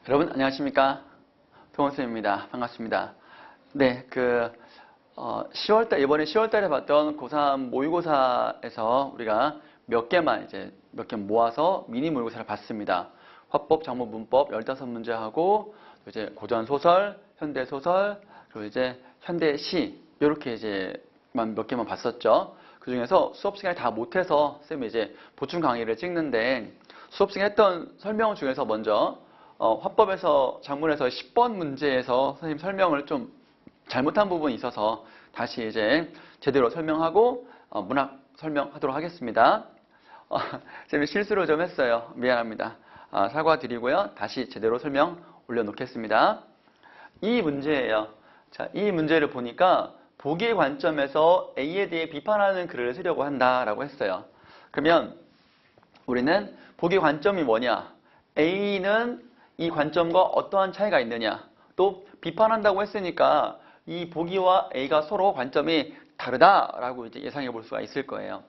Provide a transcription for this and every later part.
여러분 안녕하십니까? 동원쌤입니다. 반갑습니다. 네, 10월달 이번에 10월달에 봤던 고3 모의고사에서 우리가 몇 개 모아서 미니 모의고사를 봤습니다. 화법, 작문, 문법 15문제 하고 이제 고전 소설, 현대 소설, 그리고 이제 현대 시 이렇게 몇 개만 봤었죠. 그 중에서 수업 시간에 다 못해서 쌤이 이제 보충 강의를 찍는데 수업 시간에 했던 설명 중에서 먼저 화법에서 작문에서 10번 문제에서 선생님 설명을 좀 잘못한 부분이 있어서 다시 이제 제대로 설명하고 문학 설명하도록 하겠습니다. 쌤이 실수를 좀 했어요. 미안합니다. 사과드리고요. 다시 제대로 설명 올려놓겠습니다. 이 문제예요. 자, 이 문제를 보니까 보기의 관점에서 A에 대해 비판하는 글을 쓰려고 한다라고 했어요. 그러면 우리는 보기 관점이 뭐냐? A는 이 관점과 어떠한 차이가 있느냐? 또 비판한다고 했으니까 이 보기와 A가 서로 관점이 다르다라고 이제 예상해 볼 수가 있을 거예요.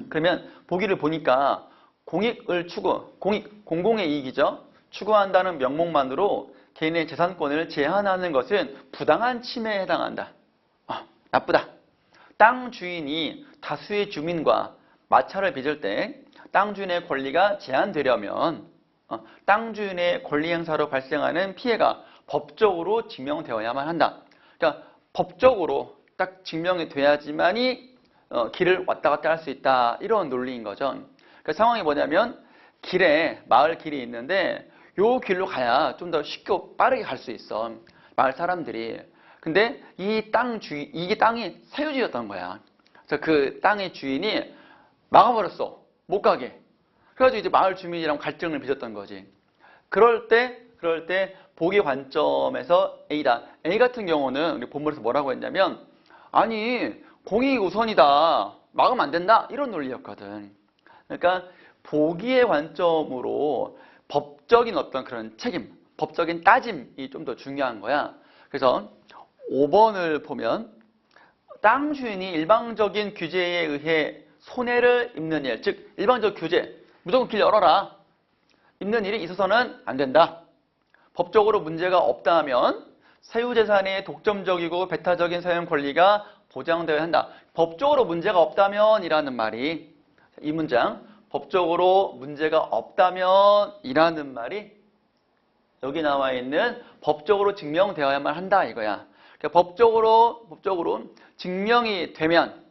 그러면 보기를 보니까 공익을 공공의 이익이죠. 추구한다는 명목만으로 개인의 재산권을 제한하는 것은 부당한 침해에 해당한다. 나쁘다. 땅 주인이 다수의 주민과 마찰을 빚을 때 땅 주인의 권리가 제한되려면 땅 주인의 권리 행사로 발생하는 피해가 법적으로 증명되어야만 한다. 그러니까 법적으로 딱 증명이 돼야지만이 길을 왔다 갔다 할 수 있다. 이런 논리인 거죠. 그 상황이 뭐냐면 마을 길이 있는데 요 길로 가야 좀 더 쉽게 빠르게 갈 수 있어. 마을 사람들이. 근데 이게 땅이 사유지였던 거야. 그래서 그 땅의 주인이 막아버렸어. 못 가게. 그래가지고 이제 마을 주민이랑 갈등을 빚었던 거지. 그럴 때 보기 관점에서 A다. A 같은 경우는 우리 본문에서 뭐라고 했냐면 아니 공익이 우선이다. 막으면 안 된다. 이런 논리였거든. 그러니까 보기의 관점으로 법적인 어떤 그런 책임, 법적인 따짐이 좀 더 중요한 거야. 그래서 5번을 보면 땅 주인이 일방적인 규제에 의해 손해를 입는 일, 즉 일방적 규제, 무조건 길 열어라. 입는 일이 있어서는 안 된다. 법적으로 문제가 없다 하면 사유재산의 독점적이고 배타적인 사용 권리가 보장되어야 한다. 법적으로 문제가 없다면 이라는 말이 이 문장 법적으로 문제가 없다면 이라는 말이 여기 나와 있는 법적으로 증명되어야만 한다 이거야. 그러니까 법적으로 증명이 되면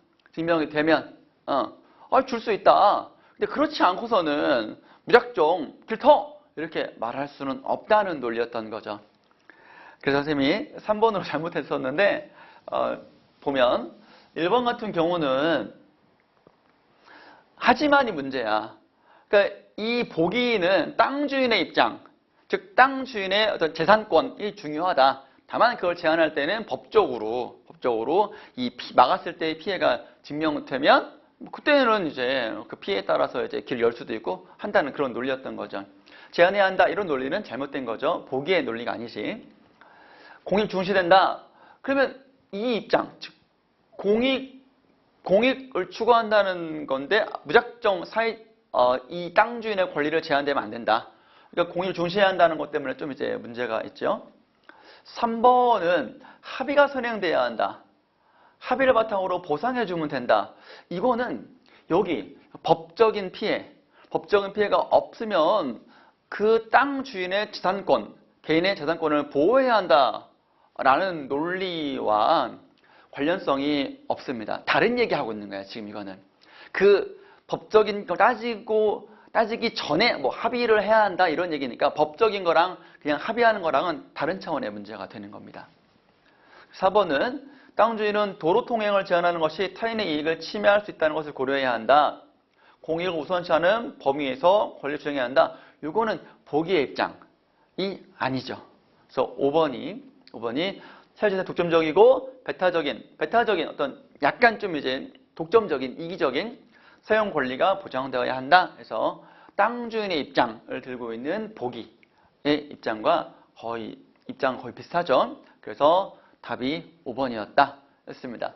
줄 수 있다. 근데 그렇지 않고서는 무작정 길터 이렇게 말할 수는 없다는 논리였던 거죠. 그래서 선생님이 3번으로 잘못했었는데 보면 1번 같은 경우는 하지만이 문제야. 그러니까 이 보기는 땅 주인의 입장, 즉 땅 주인의 어떤 재산권이 중요하다. 다만 그걸 제한할 때는 법적으로 막았을 때의 피해가 증명되면 그때는 이제 그 피해에 따라서 이제 길을 열 수도 있고 한다는 그런 논리였던 거죠. 제한해야 한다 이런 논리는 잘못된 거죠. 보기의 논리가 아니지. 공익 중시된다. 그러면 이 입장, 즉 공익을 추구한다는 건데 무작정 이 땅 주인의 권리를 제한되면 안 된다. 그러니까 공익을 중시해야 한다는 것 때문에 좀 이제 문제가 있죠. 3번은 합의가 선행돼야 한다. 합의를 바탕으로 보상해주면 된다. 이거는 여기 법적인 피해가 없으면 그 땅 주인의 재산권, 개인의 재산권을 보호해야 한다라는 논리와 관련성이 없습니다. 다른 얘기하고 있는 거야, 지금 이거는. 그 법적인 걸 따지기 전에 뭐 합의를 해야 한다 이런 얘기니까 법적인 거랑 그냥 합의하는 거랑은 다른 차원의 문제가 되는 겁니다. 4번은 땅 주인은 도로 통행을 제한하는 것이 타인의 이익을 침해할 수 있다는 것을 고려해야 한다. 공익을 우선시하는 범위에서 권리를 주장해야 한다. 이거는 보기의 입장이 아니죠. 그래서 5번이 사유재산 독점적이고 배타적인 어떤 약간 좀 이제 독점적인 이기적인 사용 권리가 보장되어야 한다. 그래서 땅 주인의 입장을 들고 있는 보기의 입장과 거의 비슷하죠. 그래서 답이 5번이었다 했습니다.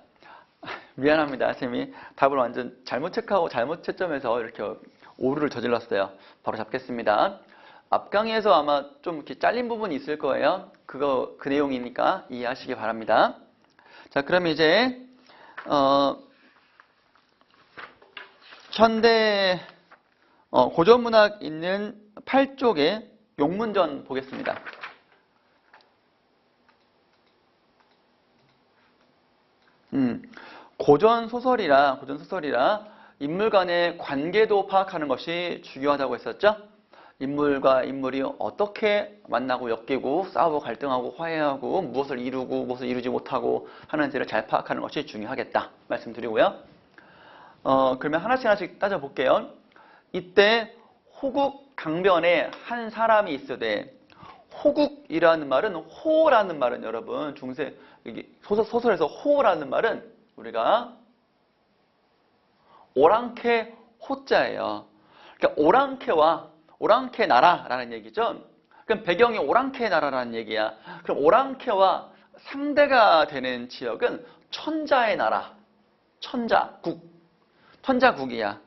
미안합니다. 선생님이 답을 완전 잘못 체크하고 잘못 채점해서 이렇게 오류를 저질렀어요. 바로 잡겠습니다. 앞강의에서 아마 좀 이렇게 잘린 부분이 있을 거예요. 그 내용이니까 이해하시기 바랍니다. 자, 그럼 이제, 현대, 고전문학 있는 8쪽의 용문전 보겠습니다. 고전소설이라 인물 간의 관계도 파악하는 것이 중요하다고 했었죠. 인물과 인물이 어떻게 만나고 엮이고 싸우고 갈등하고 화해하고 무엇을 이루고 무엇을 이루지 못하고 하는지를 잘 파악하는 것이 중요하겠다 말씀드리고요. 그러면 하나씩 따져볼게요. 이때 호국 강변에 한 사람이 있으되, 호국이라는 말은, 호라는 말은 여러분 소설에서 호라는 말은 우리가 오랑캐 호자예요. 그러니까 오랑캐 나라라는 얘기죠. 그럼 배경이 오랑캐 나라라는 얘기야. 그럼 오랑캐와 상대가 되는 지역은 천자의 나라, 천자국이야.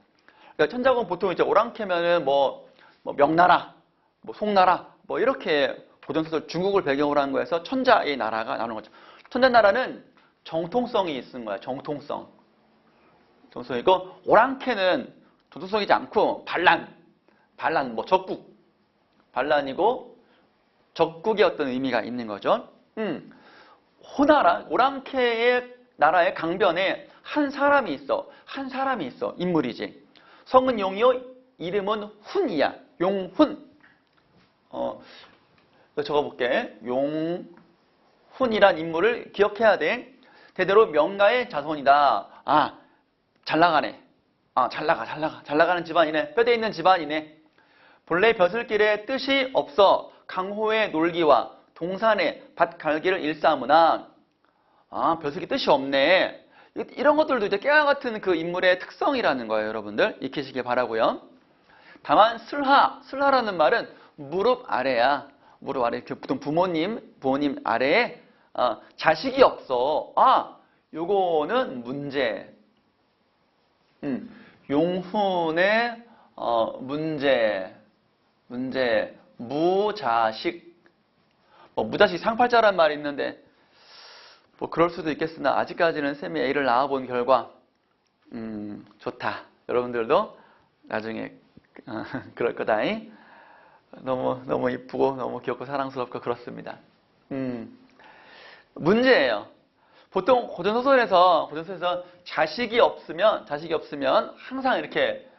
그러니까 천자국은 보통 이제 오랑캐면은 뭐 명나라, 뭐 송나라, 뭐 이렇게 고전소설 중국을 배경으로 한 거에서 천자의 나라가 나오는 거죠. 천자 나라는 정통성이 있는 거야. 정통성이고, 오랑캐는 정통성이지 않고 반란, 뭐 적국, 반란이고 적국의 어떤 의미가 있는 거죠. 호나라, 오랑캐의 나라의 강변에 한 사람이 있어. 인물이지. 성은 용이요, 이름은 훈이야. 용훈. 적어볼게. 용훈이란 인물을 기억해야 돼. 대대로 명가의 자손이다. 잘 나가네. 잘 나가는 집안이네. 뼈대 있는 집안이네. 본래 벼슬길에 뜻이 없어 강호의 놀기와 동산의 밭 갈기를 일삼으나, 벼슬기 뜻이 없네. 이런 것들도 이제 깨와 같은 그 인물의 특성이라는 거예요. 여러분들 익히시길 바라고요. 다만 슬하라는 말은 무릎 아래야. 무릎 아래. 보통 부모님 아래에 자식이 없어. 요거는 문제. 용훈의 문제, 무자식. 무자식 상팔자란 말이 있는데, 그럴 수도 있겠으나, 아직까지는 쌤이 애를 낳아본 결과, 좋다. 여러분들도 나중에, 그럴 거다잉. 너무 이쁘고, 너무 귀엽고, 사랑스럽고, 그렇습니다. 문제예요. 보통 고전소설에서 자식이 없으면 항상 이렇게,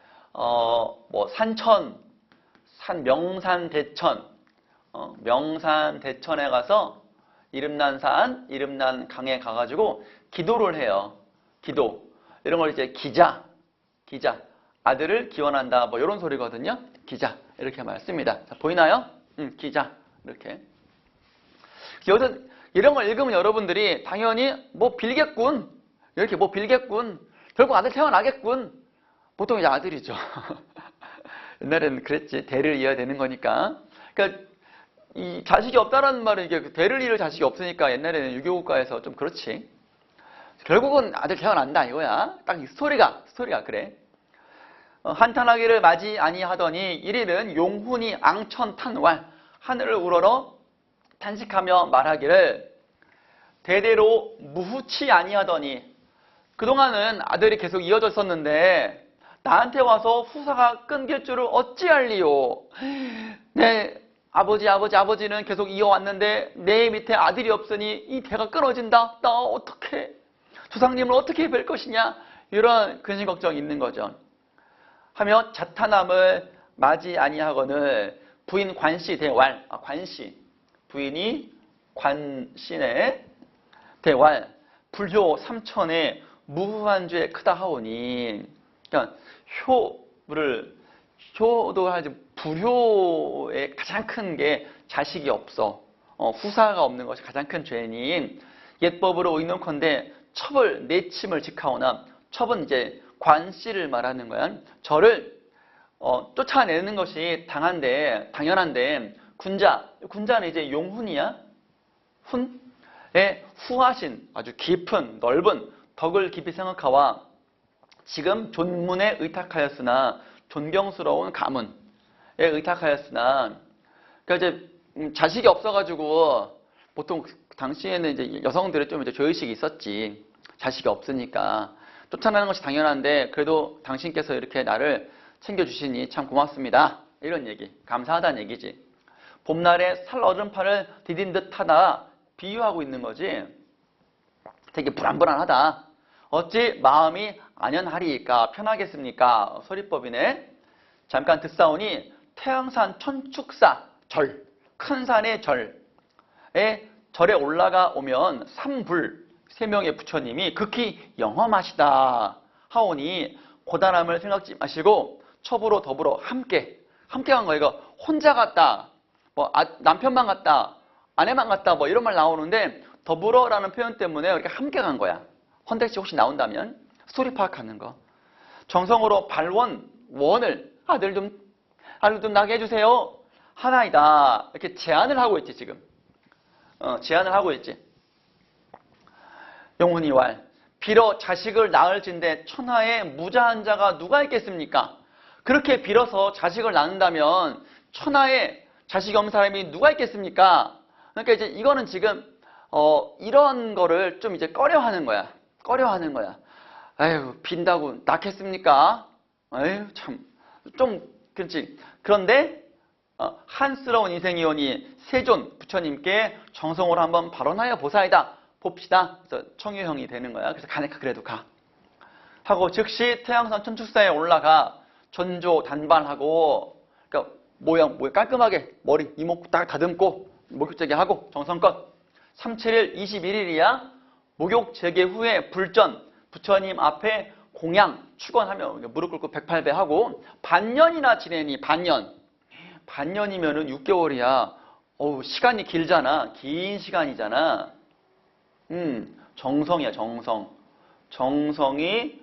명산, 대천에 가서 이름난 산, 이름난 강에 가가지고 기도를 해요. 기도. 이런 걸 이제 기자. 아들을 기원한다. 이런 소리거든요. 기자. 이렇게 말씁니다. 자, 보이나요? 기자. 이렇게. 여기서 이런 걸 읽으면 여러분들이 당연히 빌겠군. 이렇게 빌겠군. 결국 아들 태어나겠군. 보통 이제 아들이죠. 옛날에는 그랬지. 대를 이어야 되는 거니까. 그러니까 이 자식이 없다라는 말은 이게 대를 이을 자식이 없으니까 옛날에는 유교국가에서 좀 그렇지. 결국은 아들 태어난다 이거야. 딱 이 스토리가 그래. 한탄하기를 맞이 아니하더니 이리는 용훈이 앙천탄왈 하늘을 우러러 탄식하며 말하기를 대대로 무후치 아니하더니, 그동안은 아들이 계속 이어져 있었는데 나한테 와서 후사가 끊길 줄을 어찌알리요. 내 아버지는 계속 이어왔는데 내 밑에 아들이 없으니 이 대가 끊어진다. 나 어떻게 조상님을 어떻게 뵐 것이냐. 이런 근심 걱정이 있는 거죠. 하며 자탄함을 맞이 아니하거늘 부인 관씨 대왈. 부인이 관씨네. 대왈 불효 삼천에 무후한 죄 크다 하오니. 그러니까 효도 하지 불효의 가장 큰 게 자식이 없어. 후사가 없는 것이 가장 큰 죄니 옛법으로 의논컨대 첩을 내침을 직하오나, 첩은 이제 관씨를 말하는 거야. 저를 쫓아내는 것이 당연한데 군자는 이제 용훈이야. 훈의 후하신 아주 깊은 넓은 덕을 깊이 생각하와 지금 존문에 의탁하였으나 존경스러운 가문에 의탁하였으나 그러니까 이제 자식이 없어가지고 보통 당시에는 이제 여성들이 좀 이제 죄의식이 있었지. 자식이 없으니까 쫓아나는 것이 당연한데 그래도 당신께서 이렇게 나를 챙겨주시니 참 고맙습니다. 이런 얘기, 감사하다는 얘기지. 봄날에 살 얼음판을 디딘 듯하다 비유하고 있는 거지. 되게 불안불안하다. 어찌 마음이 안연하리이까 편하겠습니까? 소리법이네. 잠깐 듣사오니 태양산 천축사 절, 큰 산의 절에 올라가 오면 삼불 세 명의 부처님이 극히 영험하시다 하오니 고단함을 생각지 마시고 첩으로 더불어 함께 간 거야. 이거 혼자 갔다, 뭐 남편만 갔다, 아내만 갔다, 뭐 이런 말 나오는데 더불어라는 표현 때문에 이렇게 함께 간 거야. 헌택시 혹시 나온다면 스토리 파악하는 거. 정성으로 원을 아들 좀 나게 해주세요. 하나이다. 이렇게 제안을 하고 있지 지금. 제안을 하고 있지. 영훈이 왈 빌어 자식을 낳을진대 천하에 무자한 자가 누가 있겠습니까? 그렇게 빌어서 자식을 낳는다면 천하에 자식이 없는 사람이 누가 있겠습니까? 그러니까 이제 이거는 지금 이런 거를 좀 이제 꺼려하는 거야. 아유, 빈다고 낳겠습니까? 아유, 참 좀 그렇지. 그런데 한스러운 인생이오니 세존 부처님께 정성으로 한번 발언하여 보사이다. 봅시다. 그래서 청유형이 되는 거야. 그래서 가니까 그래도 가. 하고 즉시 태양산 천축사에 올라가 전조 단발하고, 그러니까 모양 깔끔하게 머리 이목 딱 다듬고 목욕제기 하고 정성껏 37일 21일이야. 목욕 재개 후에 불전 부처님 앞에 공양 축원하며 무릎 꿇고 108배 하고 반년이나 지내니 반년이면은 6개월이야. 어우, 시간이 길잖아. 긴 시간이잖아. 정성이야, 정성이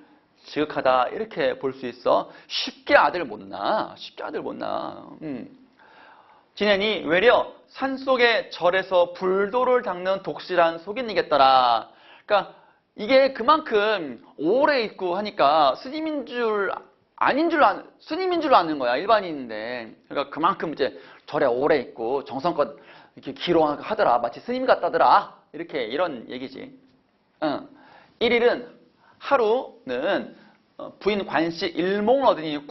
지극하다. 이렇게 볼 수 있어. 쉽게 아들 못 낳아. 지내니 외려 산속의 절에서 불도를 닦는 독실한 속인이겠더라. 그러니까 이게 그만큼 오래 있고 하니까 스님인 줄 아는 거야. 일반인인데. 그러니까 그만큼 이제 절에 오래 있고 정성껏 이렇게 기록하더라. 마치 스님 같다더라. 이렇게 이런 얘기지. 1일은 하루는 부인 관시 일몽을 얻으니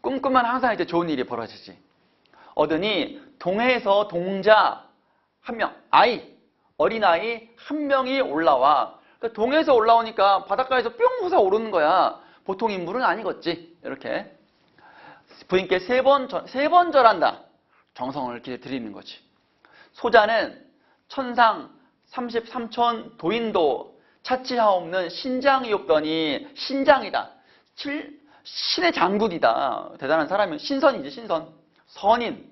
꿈꾸면 항상 이제 좋은 일이 벌어지지. 얻으니 동해에서 동자 한 명, 어린아이 한 명이 올라와. 그러니까 동해에서 올라오니까 바닷가에서 뿅 솟아 오르는 거야. 보통 인물은 아니겠지. 이렇게 부인께 세 번 절한다. 정성을 드리는 거지. 소자는 천상 33천 도인도 차치하옵는 신장이 없더니 신장이다. 신의 장군이다. 대단한 사람이면 신선이지. 선인.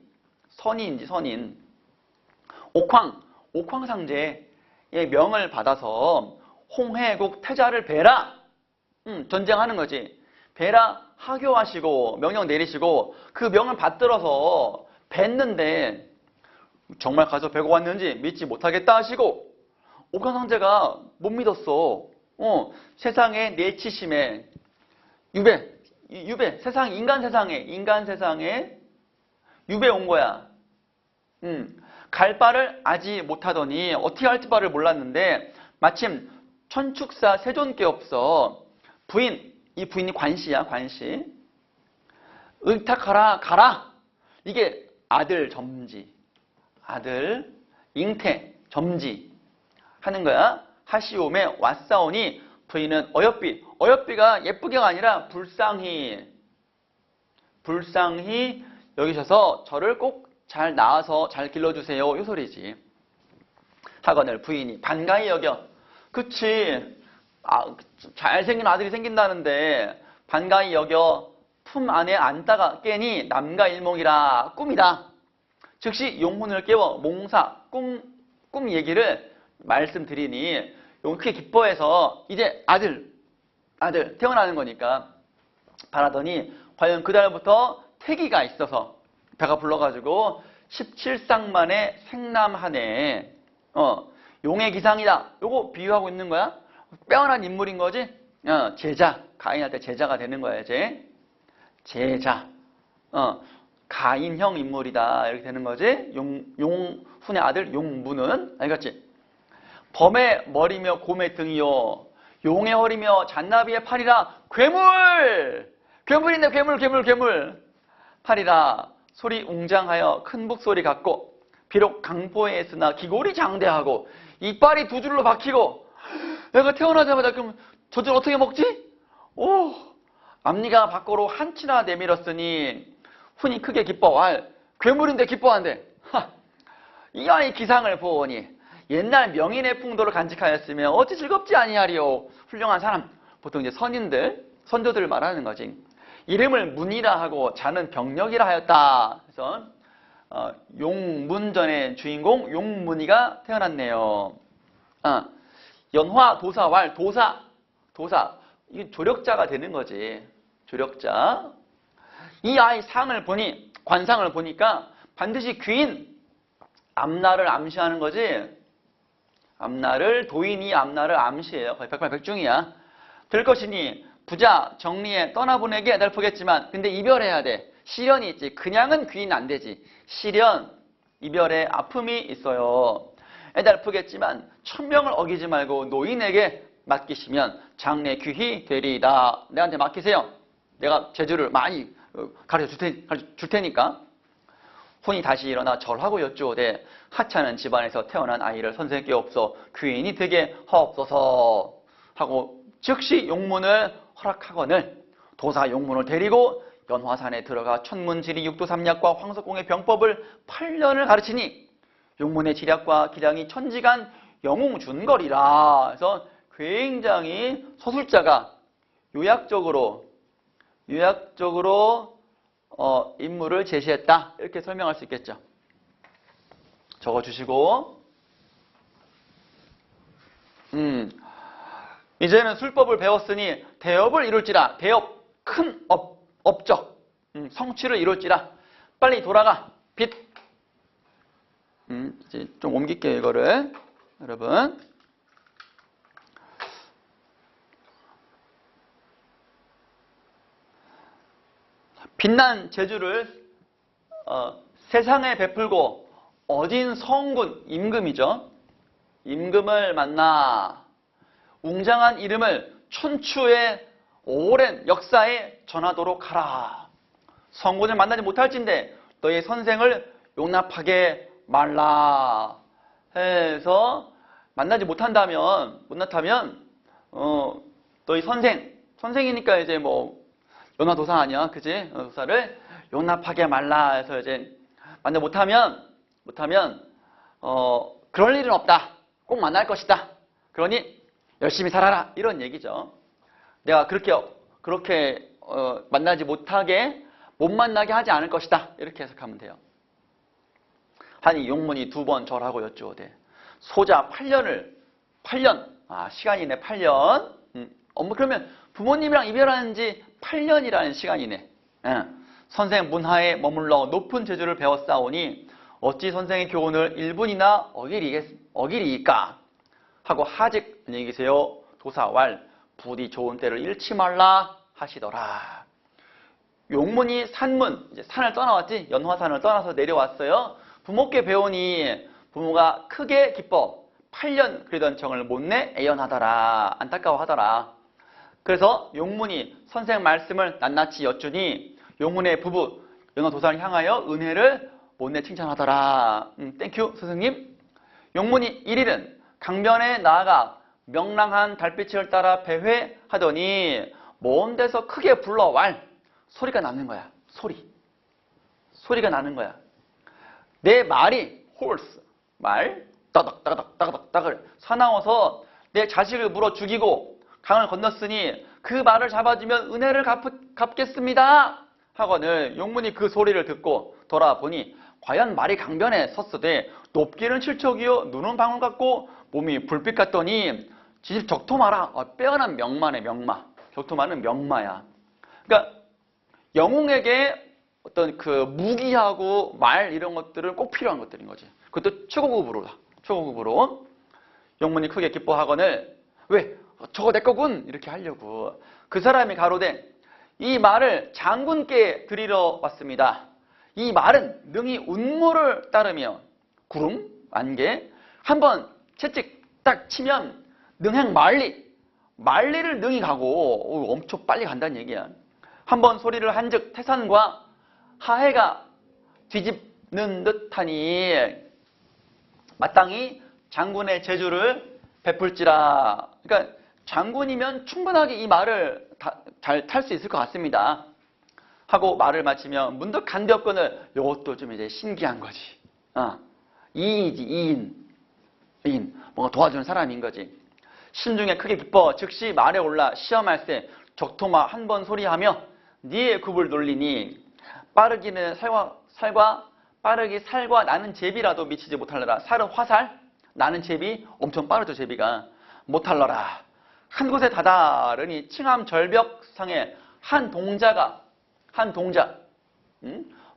옥황상제의 명을 받아서 홍해국 태자를 베라. 전쟁하는 거지. 베라 하교하시고 명령 내리시고 그 명을 받들어서 뵀는데 정말 가서 베고 왔는지 믿지 못하겠다 하시고 옥황상제가 못 믿었어. 세상에 내치심에 유배 세상 인간 세상에 유배 온 거야. 갈 바를 아지 못하더니 어떻게 할지 바를 몰랐는데 마침 천축사 세존께 없어 이 부인이 관시야. 의탁하라 가라. 이게 아들 잉태 점지 하는 거야. 하시오매 왔사오니 부인은 어여삐가 예쁘게가 아니라 불쌍히 여기셔서 저를 꼭 잘 낳아서 잘 길러주세요. 이 소리지. 하거늘 부인이 반가이 여겨. 그치. 잘생긴 아들이 생긴다는데 반가이 여겨 품 안에 안다가 깨니 남가일몽이라 꿈이다. 즉시 용혼을 깨워 몽사 꿈 얘기를 말씀드리니 용 크게 기뻐해서 이제 아들 태어나는 거니까 바라더니 과연 그달부터 태기가 있어서 배가 불러가지고 17상 만에 생남하네. 용의 기상이다. 요거 비유하고 있는 거야. 빼어난 인물인 거지. 제자 가인한테 제자가 되는 거야 이제. 제자. 가인형 인물이다. 이렇게 되는 거지. 용훈의 아들 용문은. 알겠지? 범의 머리며 곰의 등이요. 용의 허리며 잔나비의 팔이라. 괴물! 괴물인데 괴물. 팔이라. 소리 웅장하여 큰 북소리 같고 비록 강포에 있으나 기골이 장대하고 이빨이 두 줄로 박히고 내가 태어나자마자 그럼 저들 어떻게 먹지? 오! 앞니가 밖으로 한치나 내밀었으니 훈이 크게 기뻐할. 괴물인데 기뻐한대. 이 아이 기상을 보오니 옛날 명인의 풍도를 간직하였으며 어찌 즐겁지 아니하리요. 훌륭한 사람, 보통 이제 선인들, 선조들 말하는 거지. 이름을 문이라 하고 자는 병력이라 하였다. 그래서 용문전의 주인공 용문이가 태어났네요. 연화 도사왈. 도사 이게 조력자가 되는 거지. 조력자. 이 아이 상을 보니, 관상을 보니까 반드시 귀인, 앞날을 암시하는 거지. 앞날을, 도인이 앞날을 암시해요. 거의 백발백중이야. 될 것이니 부자 정리에 떠나보내게 애달프겠지만 근데 이별해야 돼. 시련이 있지. 그냥은 귀인 안 되지. 시련, 이별에 아픔이 있어요. 애달프겠지만 천명을 어기지 말고 노인에게 맡기시면 장래 귀히 되리이다. 내한테 맡기세요. 내가 재주를 많이 가르쳐 줄 테니까. 훈이 다시 일어나 절하고 여쭈오되 하찮은 집안에서 태어난 아이를 선생께 없어 귀인이 되게 하옵소서 하고 즉시 용문을 허락하거늘 도사 용문을 데리고 연화산에 들어가 천문지리 육도삼약과 황석공의 병법을 8년을 가르치니 용문의 지략과 기량이 천지간 영웅준거리라. 그래서 굉장히 서술자가 요약적으로 인물을 제시했다. 이렇게 설명할 수 있겠죠. 적어주시고 이제는 술법을 배웠으니 대업을 이룰지라. 대업, 큰 업적, 성취를 이룰지라. 빨리 돌아가. 빛. 이제 좀 옮길게요, 이거를. 여러분. 빛난 재주를 세상에 베풀고 어진 성군, 임금이죠. 임금을 만나 웅장한 이름을 춘추의 오랜 역사에 전하도록 하라. 성군을 만나지 못할진대 너희 선생을 용납하게 말라. 해서 만나지 못한다면 너희 선생이니까 이제 뭐 연화도사 아니야, 그지? 도사를 용납하게 말라 해서 이제 만나 못하면 그럴 일은 없다. 꼭 만날 것이다. 그러니 열심히 살아라. 이런 얘기죠. 내가 그렇게 만나지 못 만나게 하지 않을 것이다. 이렇게 해석하면 돼요. 하니 용문이 2번 절하고 여쭈오되 소자 8년, 시간이네. 8년. 그러면 부모님이랑 이별한 지 8년이라는 시간이네. 선생 문하에 머물러 높은 재주를 배웠사오니 어찌 선생의 교훈을 1분이나 어기리이까 하고 하직 안녕히 계세요. 도사왈 부디 좋은 때를 잃지 말라 하시더라. 용문이 산문, 이제 산을 떠나왔지. 연화산을 떠나서 내려왔어요. 부모께 배우니 부모가 크게 기뻐 8년 그리던 정을 못 내 애연하더라. 안타까워하더라. 그래서 용문이 선생 말씀을 낱낱이 여쭈니 용문의 부부 연화도사를 향하여 은혜를 못내 칭찬하더라. 땡큐 스승님. 용문이 1일은 강변에 나아가 명랑한 달빛을 따라 배회하더니 먼 데서 크게 불러왈. 소리가 나는 거야. 소리가 나는 거야. 내 말이 홀스, 말 따닥따닥따닥따닥 사나워서 내 자식을 물어 죽이고 강을 건넜으니 그 말을 잡아주면 은혜를 갚겠습니다 하거늘 용문이 그 소리를 듣고 돌아보니 과연 말이 강변에 섰으되 높기는 칠척이요 눈은 방울 같고 몸이 불빛 같더니 지집 적토마라. 빼어난 명마네. 명마. 적토마는 명마야. 그러니까 영웅에게 어떤 그 무기하고 말 이런 것들은 꼭 필요한 것들인 거지. 그것도 최고급으로 용문이 크게 기뻐하거늘 왜? 저거 내 거군 이렇게 하려고. 그 사람이 가로되 이 말을 장군께 드리러 왔습니다. 이 말은 능히 운무를 따르며 구름, 안개 한번 채찍 딱 치면 능행 만리를 능히 가고 엄청 빨리 간다는 얘기야. 한번 소리를 한즉 태산과 하해가 뒤집는 듯하니 마땅히 장군의 재주를 베풀지라. 그러니까 장군이면 충분하게 이 말을 잘 탈 수 있을 것 같습니다. 하고 말을 마치며 문득 간대없거늘. 이것도 좀 이제 신기한 거지. 이인이지, 이인. 뭔가 도와주는 사람인 거지. 심중에 크게 기뻐 즉시 말에 올라 시험할세 적토마 한 번 소리하며 니의 굽을 놀리니 빠르기는 빠르기 살과 나는 제비라도 미치지 못할러라. 살은 화살, 나는 제비, 엄청 빠르죠 제비가. 못할러라. 한 곳에 다다르니 칭함 절벽상에 한 동자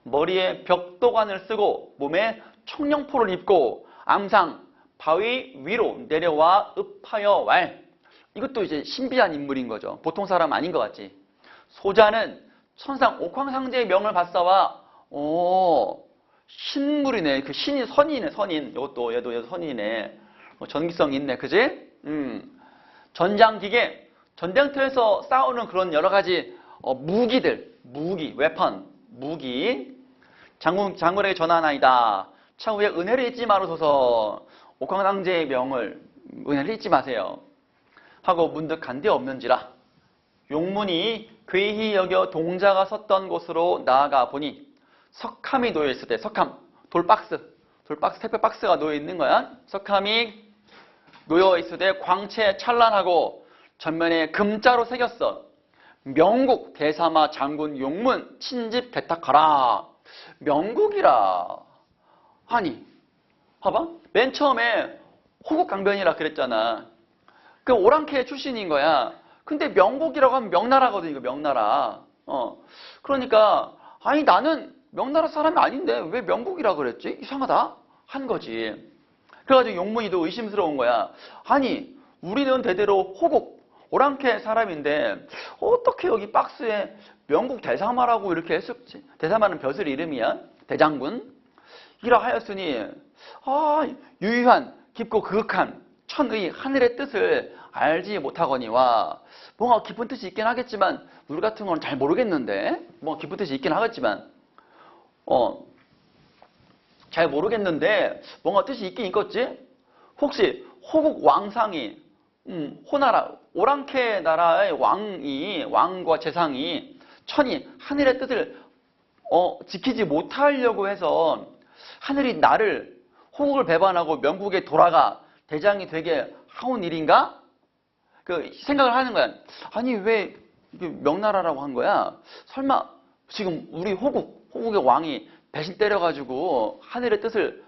머리에 벽도관을 쓰고 몸에 청룡포를 입고 암상 바위 위로 내려와 읍하여 왈. 이것도 이제 신비한 인물인 거죠. 보통 사람 아닌 것 같지. 소자는 천상 옥황상제의 명을 받사와 신물이네. 그 신이 선이네. 이것도 얘도 선이네. 전기성 있네. 그지? 전장기계, 전쟁터에서 싸우는 그런 여러 가지 무기. 장군에게 전하나이다. 차후에 은혜를 잊지 마소서. 옥황상제의 명을 은혜를 잊지 마세요. 하고 문득 간대 없는지라. 용문이 괴히 여겨 동자가 섰던 곳으로 나아가 보니 석함이 놓여 있을 때, 석함, 돌박스, 택배 박스가 놓여 있는 거야. 석함이 놓여 있을 때 광채 찬란하고 전면에 금자로 새겼어. 명국 대사마 장군 용문 친집 대탁하라. 명국이라. 아니, 봐봐. 맨 처음에 호국강변이라 그랬잖아. 그 오랑캐 출신인 거야. 근데 명국이라고 하면 명나라거든, 이거 명나라. 그러니까, 아니, 나는 명나라 사람이 아닌데 왜 명국이라 그랬지? 이상하다. 한 거지. 그래가지고 용문이도 의심스러운 거야. 아니, 우리는 대대로 호국, 오랑캐 사람인데 어떻게 여기 박스에 명국 대사마라고 이렇게 했었지? 대사마는 벼슬 이름이야. 대장군. 이라 하였으니 유유한 깊고 그윽한 천의 하늘의 뜻을 알지 못하거니와. 뭔가 깊은 뜻이 있긴 하겠지만 우리 같은 건 잘 모르겠는데 뭔가 깊은 뜻이 있긴 하겠지만 잘 모르겠는데 뭔가 뜻이 있긴 있겠지? 혹시 호국 왕상이 호나라 오랑캐 나라의 왕과 재상이 천이 하늘의 뜻을 지키지 못하려고 해서 하늘이 나를 호국을 배반하고 명국에 돌아가 대장이 되게 하온 일인가? 그 생각을 하는 거야. 아니 왜 명나라라고 한 거야? 설마 지금 우리 호국의 왕이 배신 때려가지고 하늘의 뜻을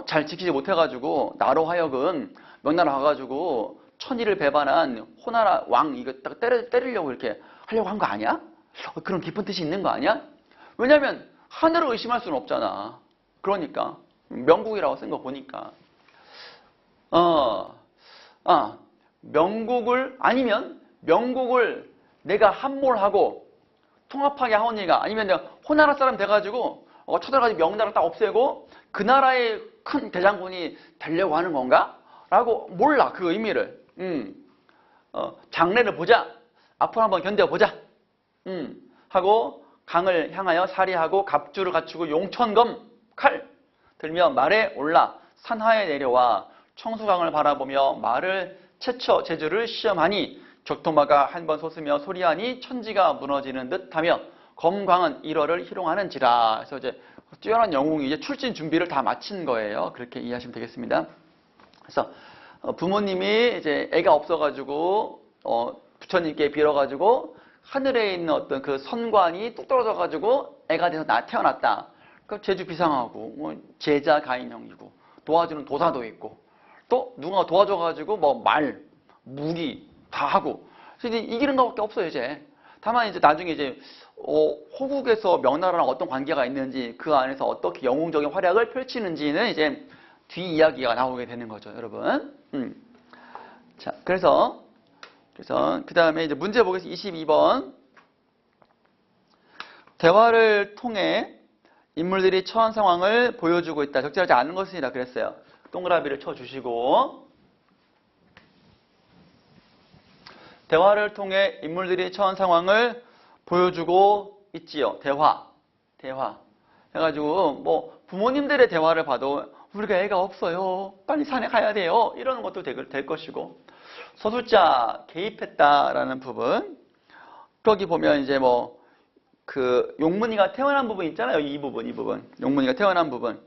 잘 지키지 못해가지고 나로 하여금 명나라 가가지고 천일을 배반한 호나라 왕 이거 딱 때리려고 이렇게 하려고 한 거 아니야? 그런 깊은 뜻이 있는 거 아니야? 왜냐면 하늘을 의심할 수는 없잖아. 그러니까 명국이라고 쓴 거 보니까 명국을 아니면 명국을 내가 함몰하고 통합하게 하오니가 아니면 내가 호나라 사람 돼가지고 쳐들어가지고 명나라 딱 없애고 그 나라의 큰 대장군이 되려고 하는 건가? 라고 몰라 그 의미를. 장래를 보자. 앞으로 한번 견뎌보자. 하고 강을 향하여 사리하고 갑주를 갖추고 용천검 칼 들며 말에 올라 산하에 내려와 청수강을 바라보며 말을 채쳐 제주를 시험하니 적토마가 한 번 솟으며 소리하니 천지가 무너지는 듯하며 검광은 일월을 희롱하는지라. 그래서 이제 뛰어난 영웅이 이제 출진 준비를 다 마친 거예요. 그렇게 이해하시면 되겠습니다. 그래서 부모님이 이제 애가 없어가지고 부처님께 빌어가지고 하늘에 있는 어떤 그 선관이 뚝 떨어져가지고 애가 돼서 태어났다. 그 제주 비상하고 제자 가인형이고 도와주는 도사도 있고 또 누가 도와줘가지고 무기 다 하고 그래서 이제 이기는 것밖에 없어요 이제. 다만 이제 나중에 이제 호국에서 명나라랑 어떤 관계가 있는지 그 안에서 어떻게 영웅적인 활약을 펼치는지는 이제 뒤 이야기가 나오게 되는 거죠, 여러분. 자, 그래서 그 다음에 이제 문제 보겠습니다. 22번. 대화를 통해 인물들이 처한 상황을 보여주고 있다. 적절하지 않은 것이라 그랬어요. 동그라미를 쳐주시고 대화를 통해 인물들이 처한 상황을 보여주고 있지요. 대화 해가지고 뭐 부모님들의 대화를 봐도 우리가 애가 없어요. 빨리 산에 가야 돼요. 이러는 것도 될 것이고 서술자 개입했다라는 부분 거기 보면 이제 뭐 그 용문이가 태어난 부분 있잖아요. 이 부분 용문이가 태어난 부분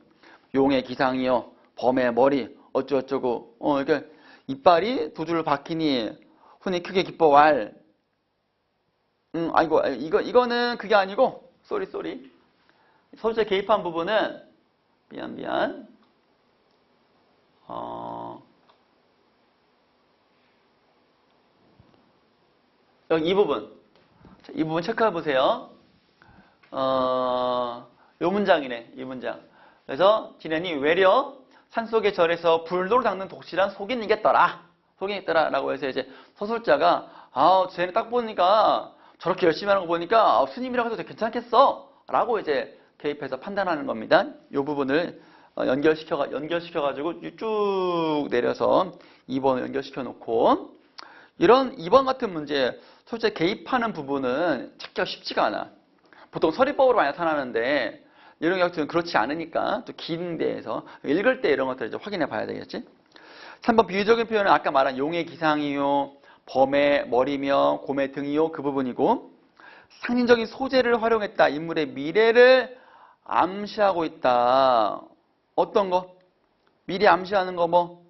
용의 기상이요 범의 머리 어쩌고저쩌고 이렇게 이빨이 두 줄 박히니 흔히 크게 기뻐 왈 아이고 이거는 그게 아니고 쏘리 서술자 개입한 부분은 미안 여기 이 부분 체크해 보세요. 요 문장이네, 이 문장. 그래서 지nen이 외려 산속의 절에서 불도를 닦는 독실한 속인이겠더라 라고 해서 이제 서술자가 쟤네 딱 보니까 저렇게 열심히 하는 거 보니까 스님이라고 해도 괜찮겠어 라고 이제 개입해서 판단하는 겁니다. 요 부분을 연결시켜가지고 쭉 내려서 2번을 연결시켜 놓고 이런 2번 같은 문제 솔직히 개입하는 부분은 찾기가 쉽지가 않아. 보통 서리법으로 많이 나타나는데 이런 경우는 그렇지 않으니까 또 긴 데에서 읽을 때 이런 것들을 이제 확인해 봐야 되겠지. 3번 비유적인 표현은 아까 말한 용의 기상이요, 범의 머리며, 곰의 등이요 그 부분이고 상징적인 소재를 활용했다. 인물의 미래를 암시하고 있다. 어떤 거? 미래 암시하는 거 뭐?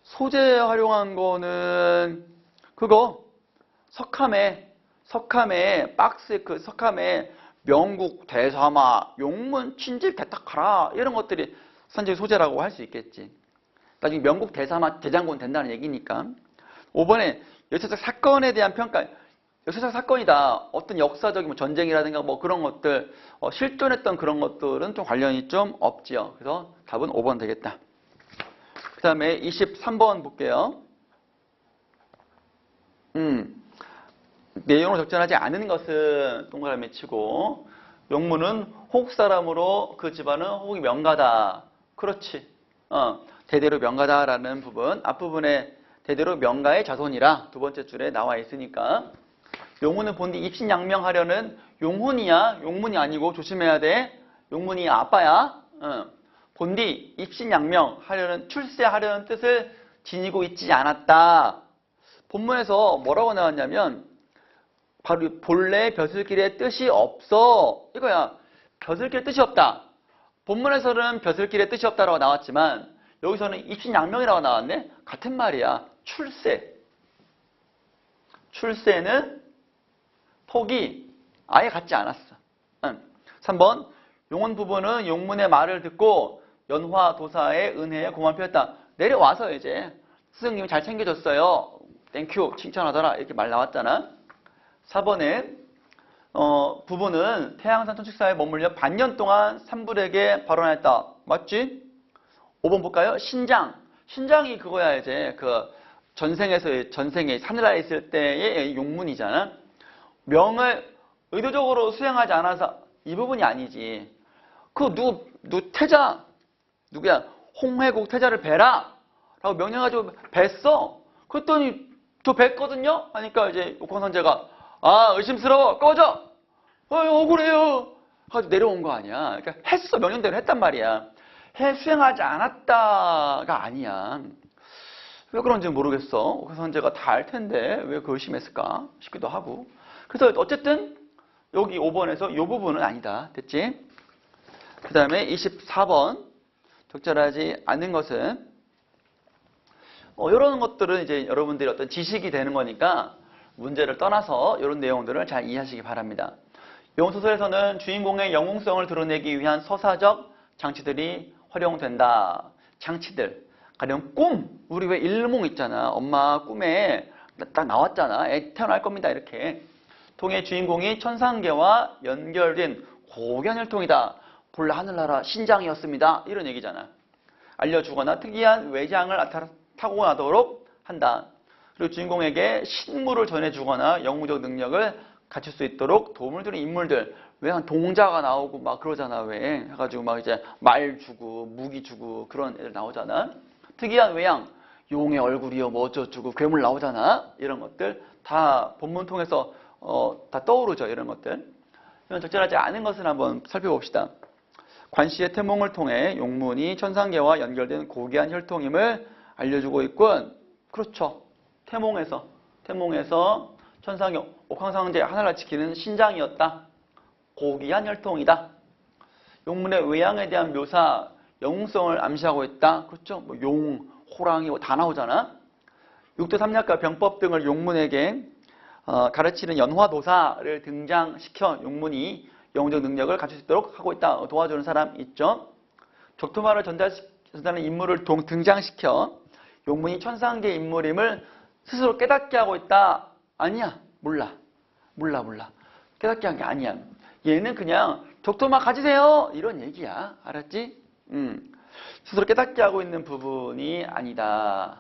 소재 활용한 거는 그거 석함에 박스 그 석함에 명국 대사마 용문 친질 대탁하라 이런 것들이 선제적 소재라고 할 수 있겠지. 나중에 명국 대사마 대장군 된다는 얘기니까. 5번에 역사적 사건에 대한 평가. 역사적 사건이다. 어떤 역사적인 뭐 전쟁이라든가 뭐 그런 것들 실존했던 그런 것들은 좀 관련이 좀 없지요. 그래서 답은 5번 되겠다. 그 다음에 23번 볼게요. 내용을 적절하지 않은 것은 동그라미 치고 용문은 호국 사람으로 그 집안은 호국이 명가다. 그렇지. 대대로 명가다라는 부분 앞부분에 대대로 명가의 자손이라 두 번째 줄에 나와 있으니까 용문은 본디 입신양명하려는 용훈이야. 용문이 아니고 조심해야 돼. 용문이 아빠야. 본디 입신양명하려는 출세하려는 뜻을 지니고 있지 않았다. 본문에서 뭐라고 나왔냐면 바로 본래 벼슬길의 뜻이 없어. 이거야. 벼슬길의 뜻이 없다. 본문에서는 벼슬길의 뜻이 없다라고 나왔지만 여기서는 입신양명이라고 나왔네. 같은 말이야. 출세는 톡이 아예 같지 않았어. 3번 용언 부부는 용문의 말을 듣고 연화도사의 은혜에 고만 표했다. 내려와서 이제 스승님이 잘 챙겨줬어요. 땡큐 칭찬하더라 이렇게 말 나왔잖아. 4번에 부부는 태양산 천축사에 머물려 반년 동안 산불에게 발언했다. 맞지? 5번 볼까요? 신장이 그거야 이제 그 전생에 사늘라에 있을 때의 용문이잖아. 명을 의도적으로 수행하지 않아서 이 부분이 아니지. 그 누구야? 홍해국 태자를 뵈라 라고 명령해가지고 뵀어. 그랬더니 저 뵀거든요? 하니까 이제 옥황선제가 의심스러워 꺼져. 억울해요. 가지고 내려온 거 아니야. 그러니까 했어. 명령대로 했단 말이야. 수행하지 않았다가 아니야. 왜 그런지 모르겠어. 옥황선제가 다 알 텐데 왜 그 의심했을까 싶기도 하고. 그래서 어쨌든 여기 5번에서 이 부분은 아니다. 됐지? 그 다음에 24번 적절하지 않은 것은 이런 것들은 이제 여러분들이 어떤 지식이 되는 거니까 문제를 떠나서 이런 내용들을 잘 이해하시기 바랍니다. 용소설에서는 주인공의 영웅성을 드러내기 위한 서사적 장치들이 활용된다. 장치들. 가령 꿈. 우리 왜 일몽 있잖아. 엄마 꿈에 딱 나왔잖아. 애 태어날 겁니다. 이렇게. 통해 주인공이 천상계와 연결된 고견혈통이다. 본래 하늘나라 신장이었습니다. 이런 얘기잖아. 알려주거나 특이한 외장을 타고나도록 한다. 그리고 주인공에게 신물을 전해주거나 영웅적 능력을 갖출 수 있도록 도움을 주는 인물들. 외양 동자가 나오고 막 그러잖아. 왜 해가지고 막 이제 말 주고 무기 주고 그런 애들 나오잖아. 특이한 외양, 용의 얼굴이요 뭐 어쩌고 괴물 나오잖아. 이런 것들 다 본문 통해서 다 떠오르죠. 이런 것들. 이런 적절하지 않은 것을 한번 살펴봅시다. 관시의 태몽을 통해 용문이 천상계와 연결된 고귀한 혈통임을 알려주고 있군. 그렇죠. 태몽에서 천상계 옥황상제 하나를 지키는 신장이었다. 고귀한 혈통이다. 용문의 외양에 대한 묘사, 영웅성을 암시하고 있다. 그렇죠. 뭐 용, 호랑이 다 나오잖아. 육도 삼약과 병법 등을 용문에게 가르치는 연화도사를 등장시켜 용문이 영웅적 능력을 갖출 수 있도록 하고 있다. 도와주는 사람 있죠. 적토마를 전달하는 인물을 등장시켜 용문이 천상계 인물임을 스스로 깨닫게 하고 있다. 아니야. 몰라. 깨닫게 한 게 아니야. 얘는 그냥 적토마 가지세요. 이런 얘기야. 알았지? 스스로 깨닫게 하고 있는 부분이 아니다.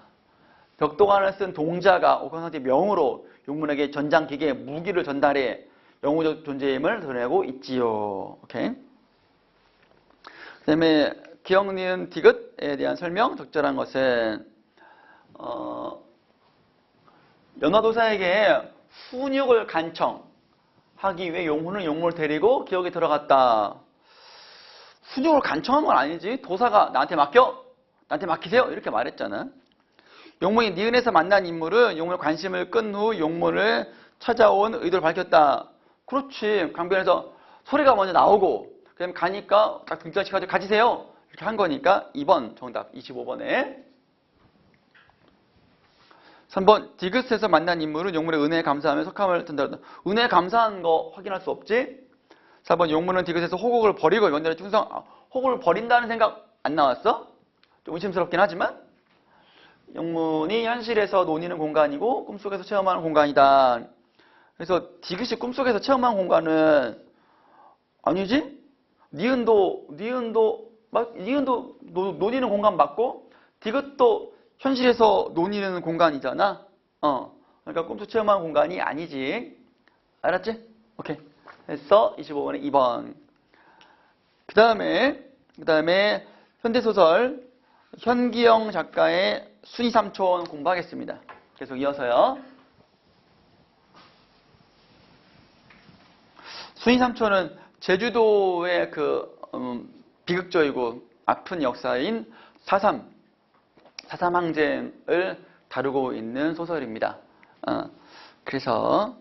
벽도관을 쓴 동자가 옥황상제 명으로 용문에게 전장기계 무기를 전달해 영웅적 존재임을 드러내고 있지요. 오케이. 그 다음에 기억, 니은, 디귿에 대한 설명. 적절한 것은 연화도사에게 훈육을 간청하기 위해 용훈은 용문을 데리고 기억에 들어갔다. 훈육을 간청한 건 아니지. 도사가 나한테 맡기세요. 이렇게 말했잖아. 용문이 니은에서 만난 인물은 용문의 관심을 끈 후 용문을 찾아온 의도를 밝혔다. 그렇지. 강변에서 소리가 먼저 나오고 그다음에 가니까 딱 등장시켜가지고 가지세요. 이렇게 한 거니까 2번 정답 25번에 3번 디귿에서 만난 인물은 용문의 은혜에 감사하며 속함을 든다. 은혜에 감사한 거 확인할 수 없지? 4번 용문은 디귿에서 호국을 버리고 연달에 충성. 호국을 버린다는 생각 안 나왔어? 좀 의심스럽긴 하지만 용문이 현실에서 논의는 공간이고 꿈속에서 체험하는 공간이다. 그래서 디귿이 꿈속에서 체험하는 공간은 아니지? 니은도 논의는 공간 맞고 디귿도 현실에서 논의는 공간이잖아. 그러니까 꿈속 체험하는 공간이 아니지. 알았지? 오케이. 했어. 25번에 2번. 그 다음에 현대소설 현기영 작가의 순이삼촌 공부하겠습니다. 계속 이어서요. 순이삼촌은 제주도의 비극적이고 아픈 역사인 4.3 항쟁을 다루고 있는 소설입니다. 그래서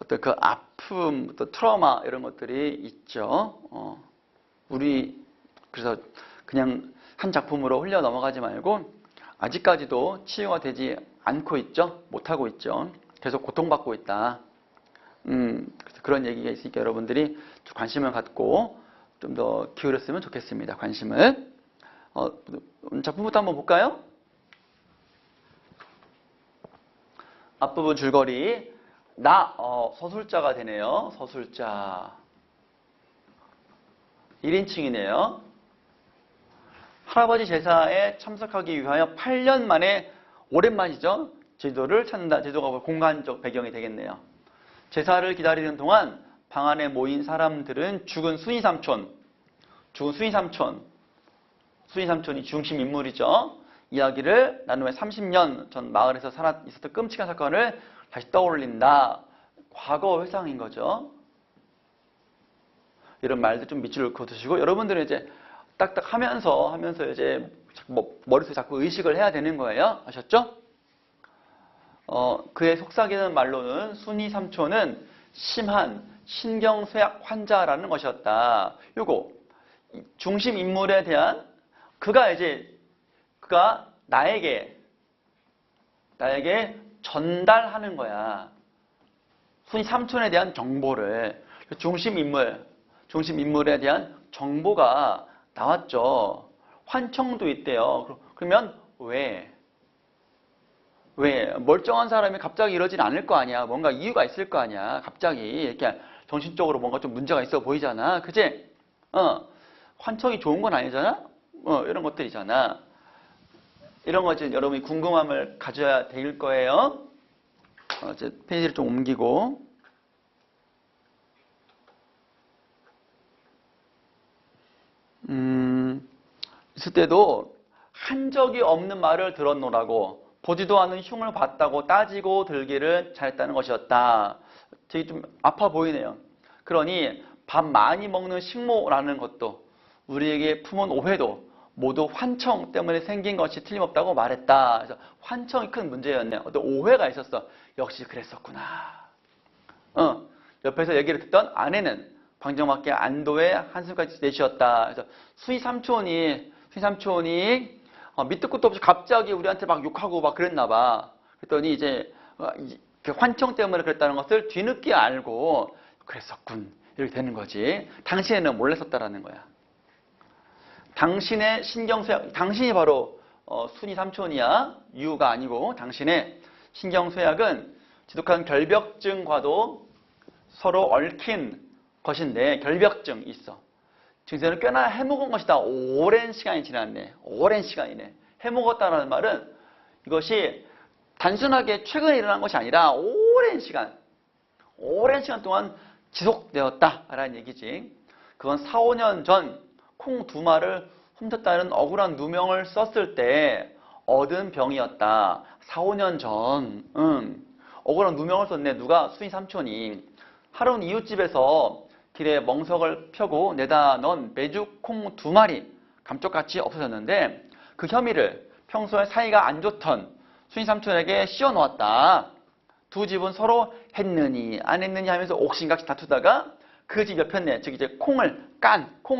어떤 그 아픔, 또 트라우마 이런 것들이 있죠. 그래서 그냥 한 작품으로 흘려 넘어가지 말고 아직까지도 치유가 되지 않고 있죠. 못하고 있죠. 계속 고통받고 있다. 그래서 그런 얘기가 있으니까 여러분들이 좀 관심을 갖고 좀 더 기울였으면 좋겠습니다. 관심을. 작품부터 한번 볼까요? 앞부분 줄거리. 서술자가 되네요. 서술자. 1인칭이네요. 할아버지 제사에 참석하기 위하여 8년 만에, 오랜만이죠. 제주도를 찾는다. 제주도가 공간적 배경이 되겠네요. 제사를 기다리는 동안 방 안에 모인 사람들은 죽은 순이삼촌이 중심 인물이죠. 이야기를 나누며 30년 전 마을에서 있었던 끔찍한 사건을 다시 떠올린다. 과거 회상인 거죠. 이런 말들 좀 밑줄을 그어두시고 여러분들은 이제 딱딱 하면서 이제 머릿속에 자꾸 의식을 해야 되는 거예요. 아셨죠? 그의 속삭이는 말로는 순이삼촌은 심한 신경쇠약 환자라는 것이었다. 요거 중심 인물에 대한 그가 나에게 전달하는 거야. 순이삼촌에 대한 정보를. 중심 인물에 대한 정보가 나왔죠. 환청도 있대요. 그러면 왜? 멀쩡한 사람이 갑자기 이러진 않을 거 아니야. 뭔가 이유가 있을 거 아니야. 갑자기 이렇게 정신적으로 뭔가 좀 문제가 있어 보이잖아. 그치? 환청이 좋은 건 아니잖아? 이런 것들이잖아. 이런 거 지금 여러분이 궁금함을 가져야 될 거예요. 이제 페이지를 좀 옮기고. 있을 때도 한 적이 없는 말을 들었노라고 보지도 않은 흉을 봤다고 따지고 들기를 잘했다는 것이었다. 되게 좀 아파 보이네요. 그러니 밥 많이 먹는 식모라는 것도 우리에게 품은 오해도 모두 환청 때문에 생긴 것이 틀림없다고 말했다. 그래서 환청이 큰 문제였네요. 어떤 오해가 있었어. 역시 그랬었구나. 옆에서 얘기를 듣던 아내는 방정맞게 안도의 한숨까지 내쉬었다. 그래서 수희 삼촌이 밑도 끝도 없이 갑자기 우리한테 막 욕하고 막 그랬나 봐. 그랬더니 이제 그 환청 때문에 그랬다는 것을 뒤늦게 알고 그랬었군. 이렇게 되는 거지. 당신에는 몰랐었다라는 거야. 당신의 신경쇠약, 당신이 바로 순이 삼촌이야. 유가 아니고 당신의 신경쇠약은 지독한 결벽증과도 서로 얽힌 것인데 결벽증이 있어. 증세는 꽤나 해먹은 것이다. 오랜 시간이 지났네. 오랜 시간이네. 해먹었다는 말은 이것이 단순하게 최근에 일어난 것이 아니라 오랜 시간 동안 지속되었다라는 얘기지. 그건 4, 5년 전 콩 2마리를 훔쳤다는 억울한 누명을 썼을 때 얻은 병이었다. 4, 5년 전 억울한 누명을 썼네. 누가? 수인 삼촌이. 하루는 이웃집에서 길에 멍석을 펴고 내다 넣은 메주 콩 2마리 감쪽같이 없어졌는데 그 혐의를 평소에 사이가 안 좋던 수인 삼촌에게 씌워놓았다. 두 집은 서로 했느니 안 했느니 하면서 옥신각신 다투다가 그 집 옆에네, 즉 이제 콩을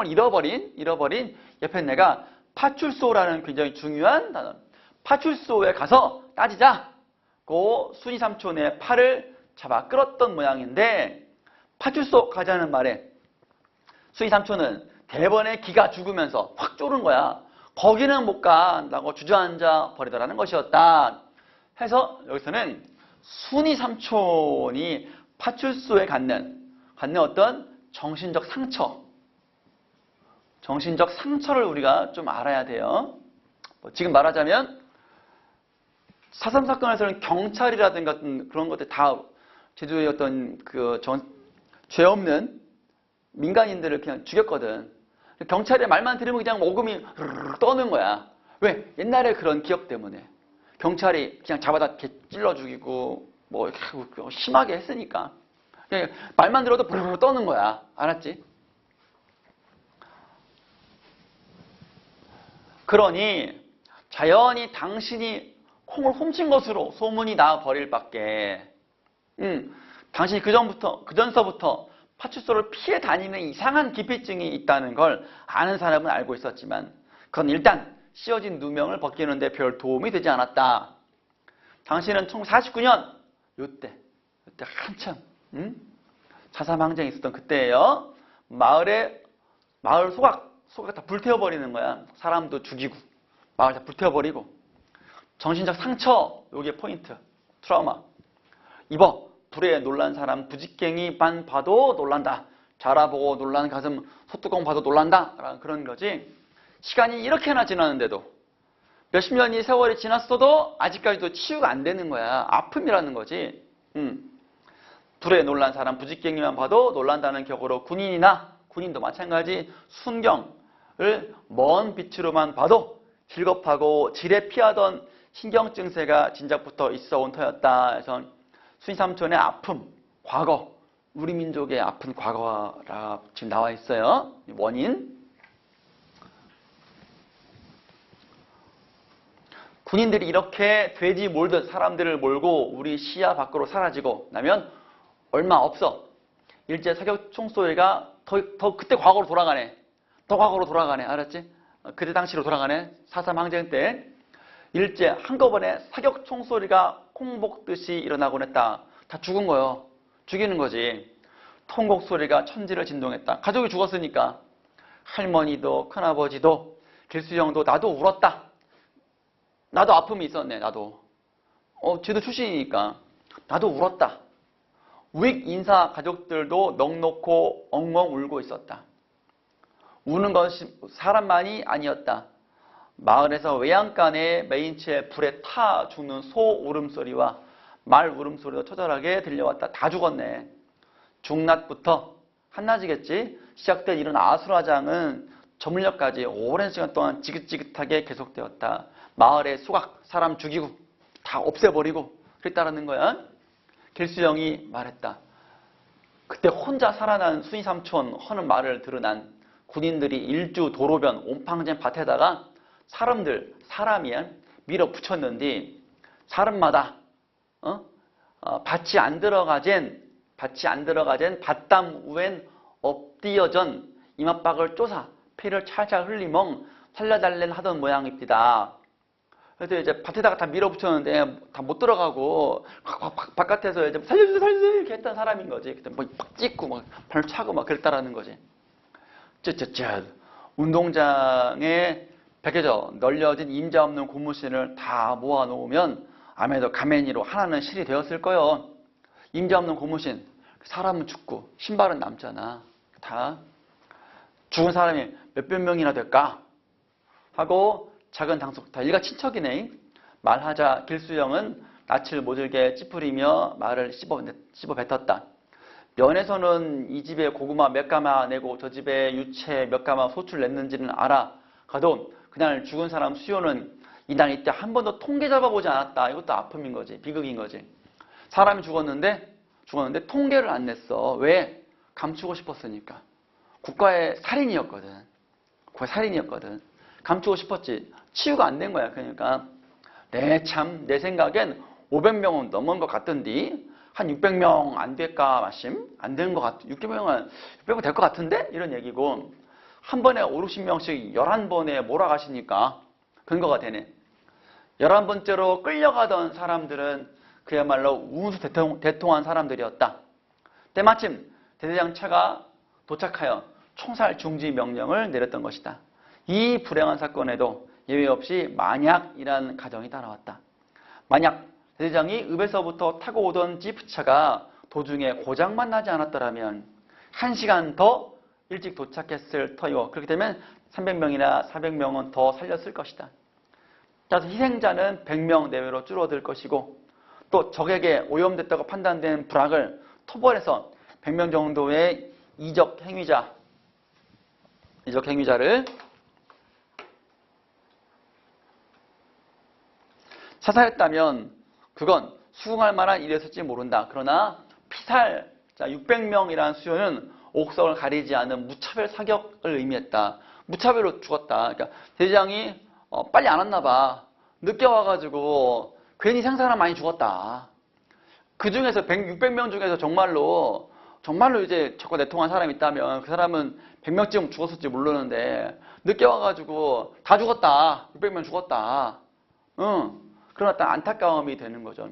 잃어버린 옆에네가 파출소라는 굉장히 중요한 단어, 파출소에 가서 따지자고 수인 삼촌의 팔을 잡아 끌었던 모양인데 파출소 가자는 말에 수인 삼촌은 대번에 기가 죽으면서 확 쪼른 거야. 거기는 못 간다고 주저앉아 버리더라는 것이었다. 해서 여기서는 순이 삼촌이 파출소에 갖는 어떤 정신적 상처를 우리가 좀 알아야 돼요. 지금 말하자면 4.3 사건에서는 경찰이라든가 그런 것들 다 제주도의 어떤 죄 없는 민간인들을 그냥 죽였거든. 경찰의 말만 들으면 그냥 오금이 떠는 거야. 왜? 옛날에 그런 기억 때문에. 경찰이 그냥 잡아다 찔러 죽이고 뭐 이렇게 심하게 했으니까. 말만 들어도 부르르 떠는 거야. 알았지? 그러니 자연히 당신이 콩을 훔친 것으로 소문이 나 버릴 밖에 당신이 그전서부터 파출소를 피해 다니는 이상한 기피증이 있다는 걸 아는 사람은 알고 있었지만 그건 일단 씌워진 누명을 벗기는데 별 도움이 되지 않았다. 당신은 1949년 요때 한참 4.3 항쟁이 있었던 그때예요. 마을 소각 다 불태워버리는 거야. 사람도 죽이고 마을 다 불태워버리고 정신적 상처, 요게 포인트. 트라우마. 입어 불에 놀란 사람 부직갱이만 봐도 놀란다. 자라보고 놀란 가슴 소뚜껑 봐도 놀란다. 라는 그런 거지. 시간이 이렇게나 지났는데도 몇십 년이 세월이 지났어도 아직까지도 치유가 안 되는 거야. 아픔이라는 거지. 불에 놀란 사람 부직갱이만 봐도 놀란다는 격으로 군인도 마찬가지 순경을 먼 빛으로만 봐도 길겁하고 지레 피하던 신경증세가 진작부터 있어 온 터였다. 그래서 수인삼촌의 아픔, 과거, 우리 민족의 아픈 과거가 지금 나와 있어요. 원인. 군인들이 이렇게 돼지 몰듯 사람들을 몰고 우리 시야 밖으로 사라지고 나면 얼마 없어. 일제 사격 총소리가 더 그때 과거로 돌아가네. 더 과거로 돌아가네. 알았지? 그때 당시로 돌아가네. 4.3 항쟁 때 일제 한꺼번에 사격 총소리가 콩복듯이 일어나곤 했다. 다 죽은 거요. 죽이는 거지. 통곡 소리가 천지를 진동했다. 가족이 죽었으니까 할머니도 큰아버지도 길수형도 나도 울었다. 나도 아픔이 있었네. 나도. 쟤도 출신이니까 나도 울었다. 우익 인사 가족들도 넋놓고 엉엉 울고 있었다. 우는 것이 사람만이 아니었다. 마을에서 외양간에 메인치에 불에 타 죽는 소 울음소리와 말 울음소리도 처절하게 들려왔다. 다 죽었네. 중낮부터 한낮이겠지. 시작된 이런 아수라장은 저물녘까지 오랜 시간 동안 지긋지긋하게 계속되었다. 마을의 수각, 사람 죽이고 다 없애버리고 그랬다라는 거야. 길수영이 말했다. 그때 혼자 살아난 순이 삼촌 하는 말을 들은 군인들이 일주 도로변 옴팡진 밭에다가 사람이 밀어붙였는데 사람마다 밭이 안 들어가젠 밭담 우엔 엎디어전 이맛박을 쪼사 피를 찰찰 흘리멍 살려달랜 하던 모양입니다. 그래서 이제 밭에다가 다 밀어붙였는데 다 못 들어가고 바깥에서 이제 살려주세요 이렇게 했던 사람인 거지. 그때 뭐 막 찍고 막 발을 차고 막 그랬다라는 거지. 쯧쯧쯧 운동장에 베껴져 널려진 임자 없는 고무신을 다 모아놓으면 아무래도 가면이로 하나는 실이 되었을 거요. 임자 없는 고무신, 사람은 죽고 신발은 남잖아. 다 죽은 사람이 몇백 명이나 될까? 하고 작은 당숙 다 일가 친척이네. 말하자 길수영은 낯을 모질게 찌푸리며 말을 씹어 뱉었다. 면에서는 이 집에 고구마 몇 가마 내고 저 집에 유채 몇 가마 소출 냈는지는 알아. 가도 그날 죽은 사람 수요는 이날 이때 한 번도 통계 잡아보지 않았다. 이것도 아픔인 거지. 비극인 거지. 사람이 죽었는데 통계를 안 냈어. 왜? 감추고 싶었으니까. 국가의 살인이었거든. 감추고 싶었지. 치유가 안 된 거야. 그러니까 내 생각엔 500명은 넘은 것 같던데 한 600명 안 될까 마심? 안 된 것 같아. 600명은 될 것 같은데? 이런 얘기고 한 번에 5, 60명씩 11번에 몰아가시니까 근거가 되네. 11번째로 끌려가던 사람들은 그야말로 운수 대통한 사람들이었다. 때마침 대대장 차가 도착하여 총살 중지 명령을 내렸던 것이다. 이 불행한 사건에도 예외 없이 만약이라는 가정이 따라왔다. 만약 대대장이 읍에서부터 타고 오던 지프차가 도중에 고장만 나지 않았더라면 1시간 더 일찍 도착했을 터요. 그렇게 되면 300명이나 400명은 더 살렸을 것이다. 따라서 희생자는 100명 내외로 줄어들 것이고 또 적에게 오염됐다고 판단된 부락을 토벌해서 100명 정도의 이적 행위자를 사살했다면 그건 수긍할 만한 일이었을지 모른다. 그러나 피살 600명이라는 수요는 옥석을 가리지 않은 무차별 사격을 의미했다. 무차별로 죽었다. 그러니까 대대장이 빨리 안 왔나 봐. 늦게 와가지고 괜히 생사람 많이 죽었다. 그 중에서 600명 중에서 정말로 이제 적과 내통한 사람이 있다면 그 사람은 100명쯤 죽었을지 모르는데 늦게 와가지고 다 죽었다. 600명 죽었다. 그런 어떤 안타까움이 되는 거죠.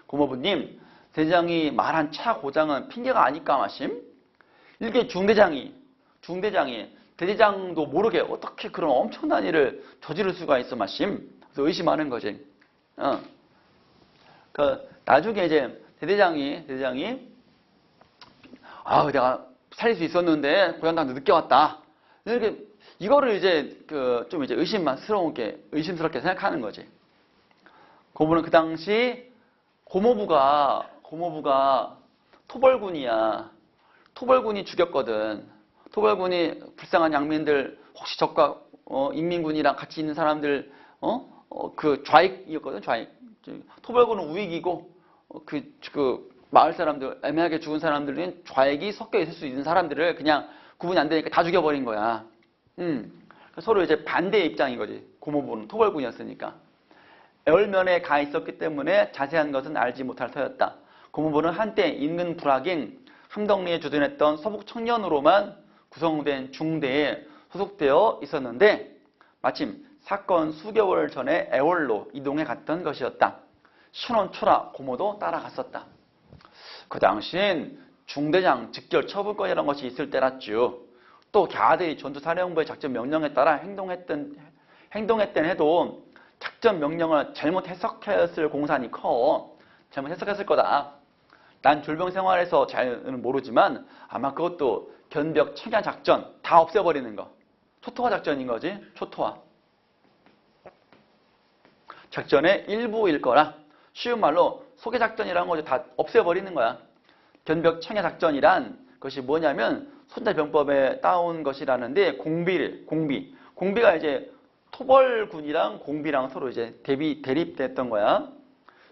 고모부님, 대장이 말한 차 고장은 핑계가 아닐까 마심? 이렇게 중대장이 대대장도 모르게 어떻게 그런 엄청난 일을 저지를 수가 있어 마심? 그래서 의심하는 거지. 나중에 이제 대대장이 내가 살릴 수 있었는데 고향당도 늦게 왔다. 이거를 이제 좀 이제 의심스럽게 생각하는 거지. 고모는 그 당시 고모부가 토벌군이 죽였거든. 토벌군이 불쌍한 양민들 혹시 적과 인민군이랑 같이 있는 사람들 그 좌익이었거든. 좌익. 토벌군은 우익이고 그 마을 사람들 애매하게 죽은 사람들은 좌익이 섞여 있을 수 있는 사람들을 그냥 구분이 안 되니까 다 죽여버린 거야. 서로 이제 반대의 입장인 거지. 고모부는 토벌군이었으니까. 애월면에 가 있었기 때문에 자세한 것은 알지 못할 터였다. 고모부는 한때 인근 불악인 함덕리에 주둔했던 서북 청년으로만 구성된 중대에 소속되어 있었는데 마침 사건 수개월 전에 애월로 이동해 갔던 것이었다. 신원 초라 고모도 따라갔었다. 그 당시엔 중대장 직결 처분권이라는 것이 있을 때랐죠. 또 갸들이 전투사령부의 작전 명령에 따라 행동했던 해도 작전 명령을 잘못 해석했을 공산이 커. 잘못 해석했을 거다. 난 졸병 생활에서 잘은 모르지만 아마 그것도 견벽 청야 작전 다 없애버리는 거. 초토화 작전인 거지. 초토화. 작전의 일부일 거라. 쉬운 말로 소개 작전이라는 거지 다 없애버리는 거야. 견벽 청야 작전이란 것이 뭐냐면 손자병법에 따온 것이라는데 공비가 이제 토벌군이랑 공비랑 서로 이제 대립됐던 거야.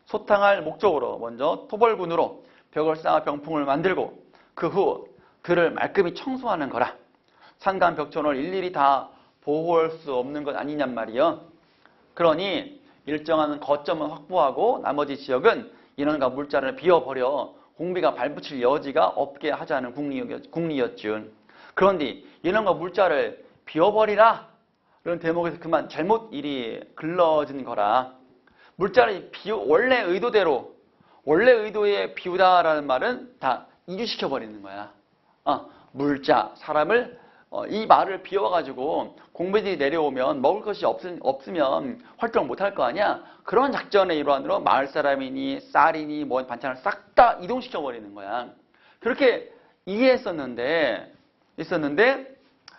소탕할 목적으로 먼저 토벌군으로 벽을 쌓아 병풍을 만들고 그 후 그를 말끔히 청소하는 거라. 산간 벽천을 일일이 다 보호할 수 없는 것 아니냔 말이요. 그러니 일정한 거점을 확보하고 나머지 지역은 인원과 물자를 비워버려 공비가 발붙일 여지가 없게 하자는 국리였죠. 그런데 인원과 물자를 비워버리라 이런 대목에서 그만 잘못 일이 글러진 거라. 물자를 원래 의도대로 원래 의도에 비우다라는 말은 다 이주시켜버리는 거야. 물자 사람을 이 말을 비워가지고 공비들이 내려오면 먹을 것이 없으면 활동 못할 거 아니야. 그런 작전의 일환으로 마을 사람이니 쌀이니 뭐 반찬을 싹 다 이동시켜버리는 거야. 그렇게 이해했었는데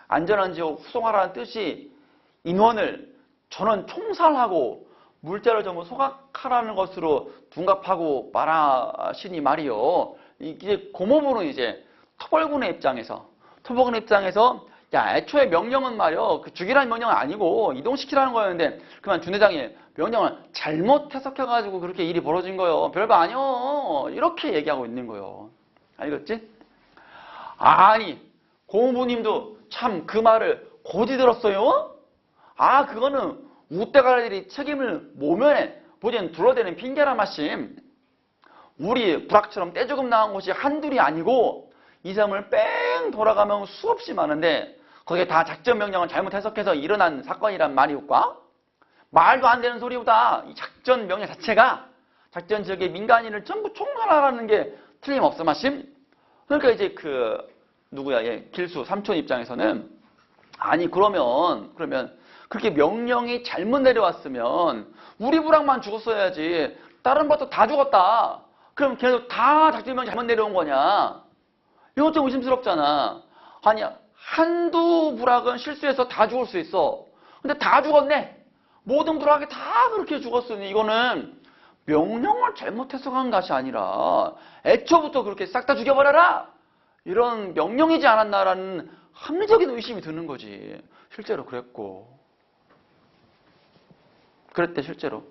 안전한 지역 후송하라는 뜻이 인원을 전원 총살하고 물자를 전부 소각하라는 것으로 둔갑하고 말하시니 말이요. 이게 고모부는 이제 토벌군의 입장에서 야 애초에 명령은 말이요 죽이라는 명령은 아니고 이동시키라는 거였는데 그만 준회장이 명령을 잘못 해석해가지고 그렇게 일이 벌어진 거요. 별거 아니요. 이렇게 얘기하고 있는 거요. 알겠지? 아니 고모부님도 참 그 말을 고지 들었어요. 그거는 우대가리들이 책임을 모면에 보지는 둘러대는 핑계라 마심. 우리 불악처럼 떼죽음 나온 곳이 한둘이 아니고 이 섬을 뺑 돌아가면 수없이 많은데 거기에 다 작전 명령을 잘못 해석해서 일어난 사건이란 말이올까? 말도 안 되는 소리보다 이 작전 명령 자체가 작전 지역의 민간인을 전부 총살하라는 게 틀림없어 마심. 그러니까 이제 길수 삼촌 입장에서는 아니 그러면 그렇게 명령이 잘못 내려왔으면 우리 부락만 죽었어야지 다른 부락도 다 죽었다. 그럼 걔네도 다 작전명 잘못 내려온 거냐? 이거 좀 의심스럽잖아. 아니야. 한두 부락은 실수해서 다 죽을 수 있어. 근데 다 죽었네. 모든 부락이 다 그렇게 죽었으니 이거는 명령을 잘못 해석한 것이 아니라 애초부터 그렇게 싹 다 죽여버려라. 이런 명령이지 않았나라는 합리적인 의심이 드는 거지. 실제로 그랬고. 그랬대 실제로.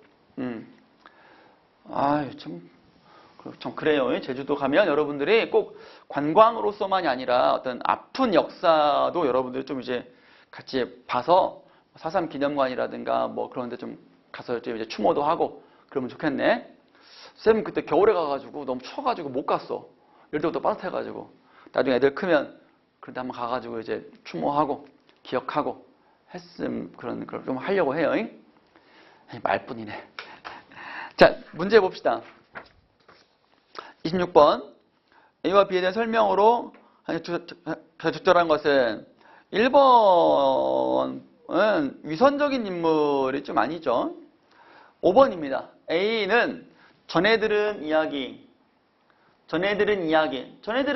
참 그래요. 제주도 가면 여러분들이 꼭 관광으로서만이 아니라 어떤 아픈 역사도 여러분들이 좀 이제 같이 봐서 4.3 기념관이라든가 뭐 그런 데 좀 가서 좀 이제 추모도 하고 그러면 좋겠네. 쌤 그때 겨울에 가가지고 너무 추워가지고 못 갔어. 열대부터 빠듯해가지고. 나중에 애들 크면 그런데 한번 가가지고 이제 추모하고 기억하고 했음 그런 걸 좀 하려고 해요. 말뿐이네. 자, 문제 봅시다. 26번. A와 B에 대한 설명으로 적절한 것은 1번은 위선적인 인물이 좀 아니죠. 5번입니다. A는 전해들은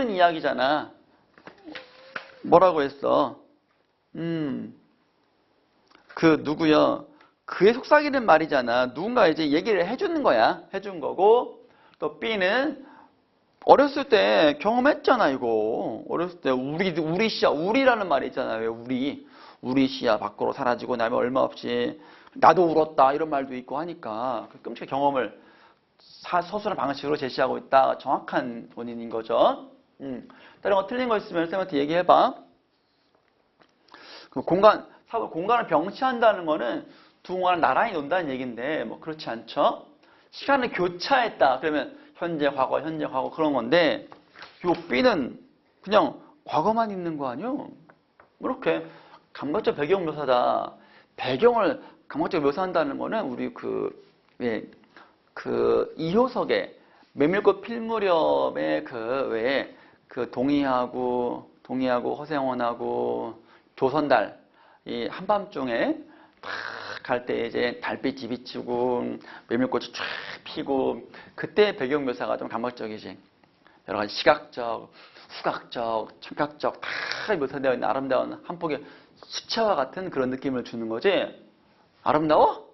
이야기잖아. 뭐라고 했어? 누구요? 그의 속삭이는 말이잖아. 누군가 이제 얘기를 해주는 거야. 해준 거고. 또 B는 어렸을 때 경험했잖아, 이거. 어렸을 때 우리 시야, 우리라는 말이 있잖아요. 왜 우리 시야 밖으로 사라지고 나면 얼마 없이 나도 울었다 이런 말도 있고 하니까 그 끔찍한 경험을 서술한 방식으로 제시하고 있다. 정확한 원인인 거죠. 다른 거 틀린 거 있으면 쌤한테 얘기해봐. 공간을 병치한다는 거는 두 공간을 나란히 논다는 얘기인데 뭐 그렇지 않죠. 시간을 교차했다. 그러면 현재, 과거 그런 건데 요 B는 그냥 과거만 있는 거 아니요? 이렇게 감각적 배경 묘사다. 배경을 감각적으로 묘사한다는 거는 우리 이효석의 메밀꽃 필 무렵에 동의하고 허생원하고 조선달 이 한밤중에 탁 갈 때 이제 달빛이 비치고 메밀꽃이 쫙 피고 그때 배경 묘사가 좀 감각적이지. 여러 가지 시각적, 후각적, 청각적 다 묘사되어 있는 아름다운 한 폭의 수채화 같은 그런 느낌을 주는 거지. 아름다워?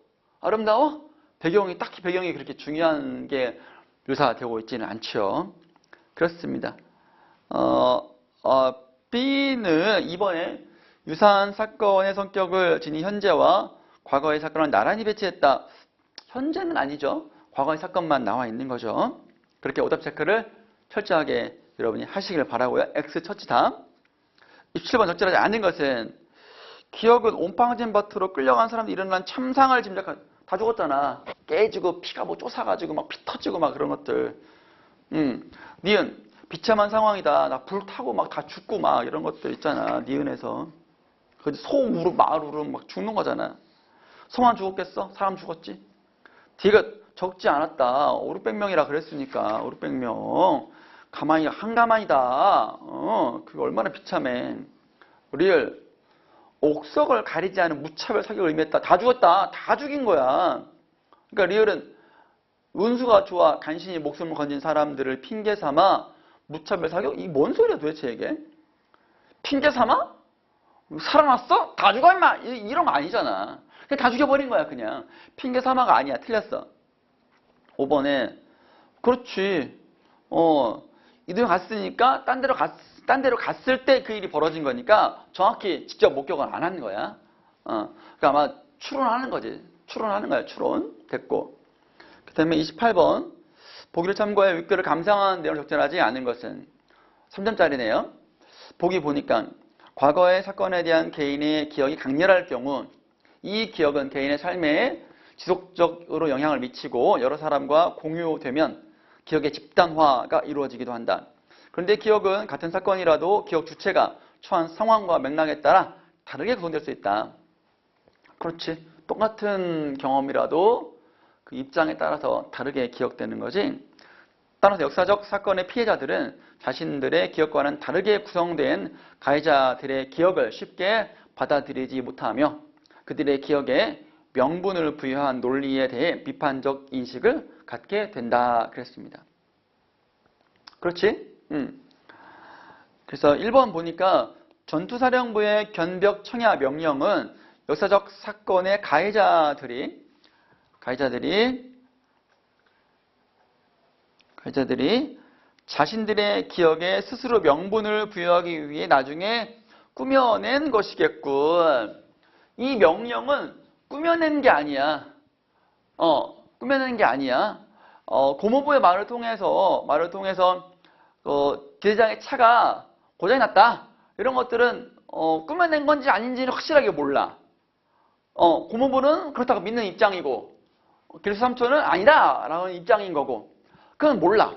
딱히 배경이 그렇게 중요한 게 묘사되고 있지는 않죠. 그렇습니다. B는 이번에 유사한 사건의 성격을 지닌 현재와 과거의 사건을 나란히 배치했다. 현재는 아니죠. 과거의 사건만 나와 있는 거죠. 그렇게 오답 체크를 철저하게 여러분이 하시길 바라고요. X 처치다. 27번 적절하지 않은 것은 기억은 온팡진밭으로 끌려간 사람들이 일어난 참상을 짐작한. 다 죽었잖아. 깨지고 피가 뭐 쫓아가지고 막 피 터지고 막 그런 것들. 니은 비참한 상황이다. 나 불 타고 막 다 죽고 막 이런 것들 있잖아. 니은에서. 소 우르 말 우르 막 죽는 거잖아. 소만 죽었겠어? 사람 죽었지. D가 적지 않았다. 5,600명이라 그랬으니까 5,600명. 가만히 한가만이다. 그게 얼마나 비참해. 리을 옥석을 가리지 않은 무차별 사격을 의미했다. 다 죽었다. 다 죽인 거야. 그러니까 리을은 운수가 좋아 간신히 목숨을 건진 사람들을 핑계 삼아 무차별 사격? 이게 뭔 소리야 도대체 이게? 핑계 삼아? 살아났어? 다 죽어 임마! 이런 거 아니잖아. 그냥 다 죽여버린 거야 그냥. 핑계 삼아가 아니야. 틀렸어. 5번에 그렇지. 이들 갔으니까 딴 데로 갔을 때 그 일이 벌어진 거니까 정확히 직접 목격은 안 한 거야. 그러니까 아마 추론하는 거지. 추론하는 거야. 추론. 됐고. 그 다음에 28번. 보기를 참고해 윗글을 감상한 내용을 적절하지 않은 것은 3점짜리네요. 보기 보니까 과거의 사건에 대한 개인의 기억이 강렬할 경우 이 기억은 개인의 삶에 지속적으로 영향을 미치고 여러 사람과 공유되면 기억의 집단화가 이루어지기도 한다. 그런데 기억은 같은 사건이라도 기억 주체가 처한 상황과 맥락에 따라 다르게 구성될 수 있다. 그렇지. 똑같은 경험이라도 그 입장에 따라서 다르게 기억되는 거지. 따라서 역사적 사건의 피해자들은 자신들의 기억과는 다르게 구성된 가해자들의 기억을 쉽게 받아들이지 못하며 그들의 기억에 명분을 부여한 논리에 대해 비판적 인식을 갖게 된다 그랬습니다. 그렇지? 그래서 1번 보니까 전투사령부의 견벽 청야 명령은 역사적 사건의 가해자들이 자신들의 기억에 스스로 명분을 부여하기 위해 나중에 꾸며낸 것이겠군. 이 명령은 꾸며낸 게 아니야. 꾸며낸 게 아니야. 고모부의 말을 통해서 기대장의 차가 고장이 났다. 이런 것들은 꾸며낸 건지 아닌지는 확실하게 몰라. 고모부는 그렇다고 믿는 입장이고 길수 삼촌은 아니다 라는 입장인 거고 그건 몰라.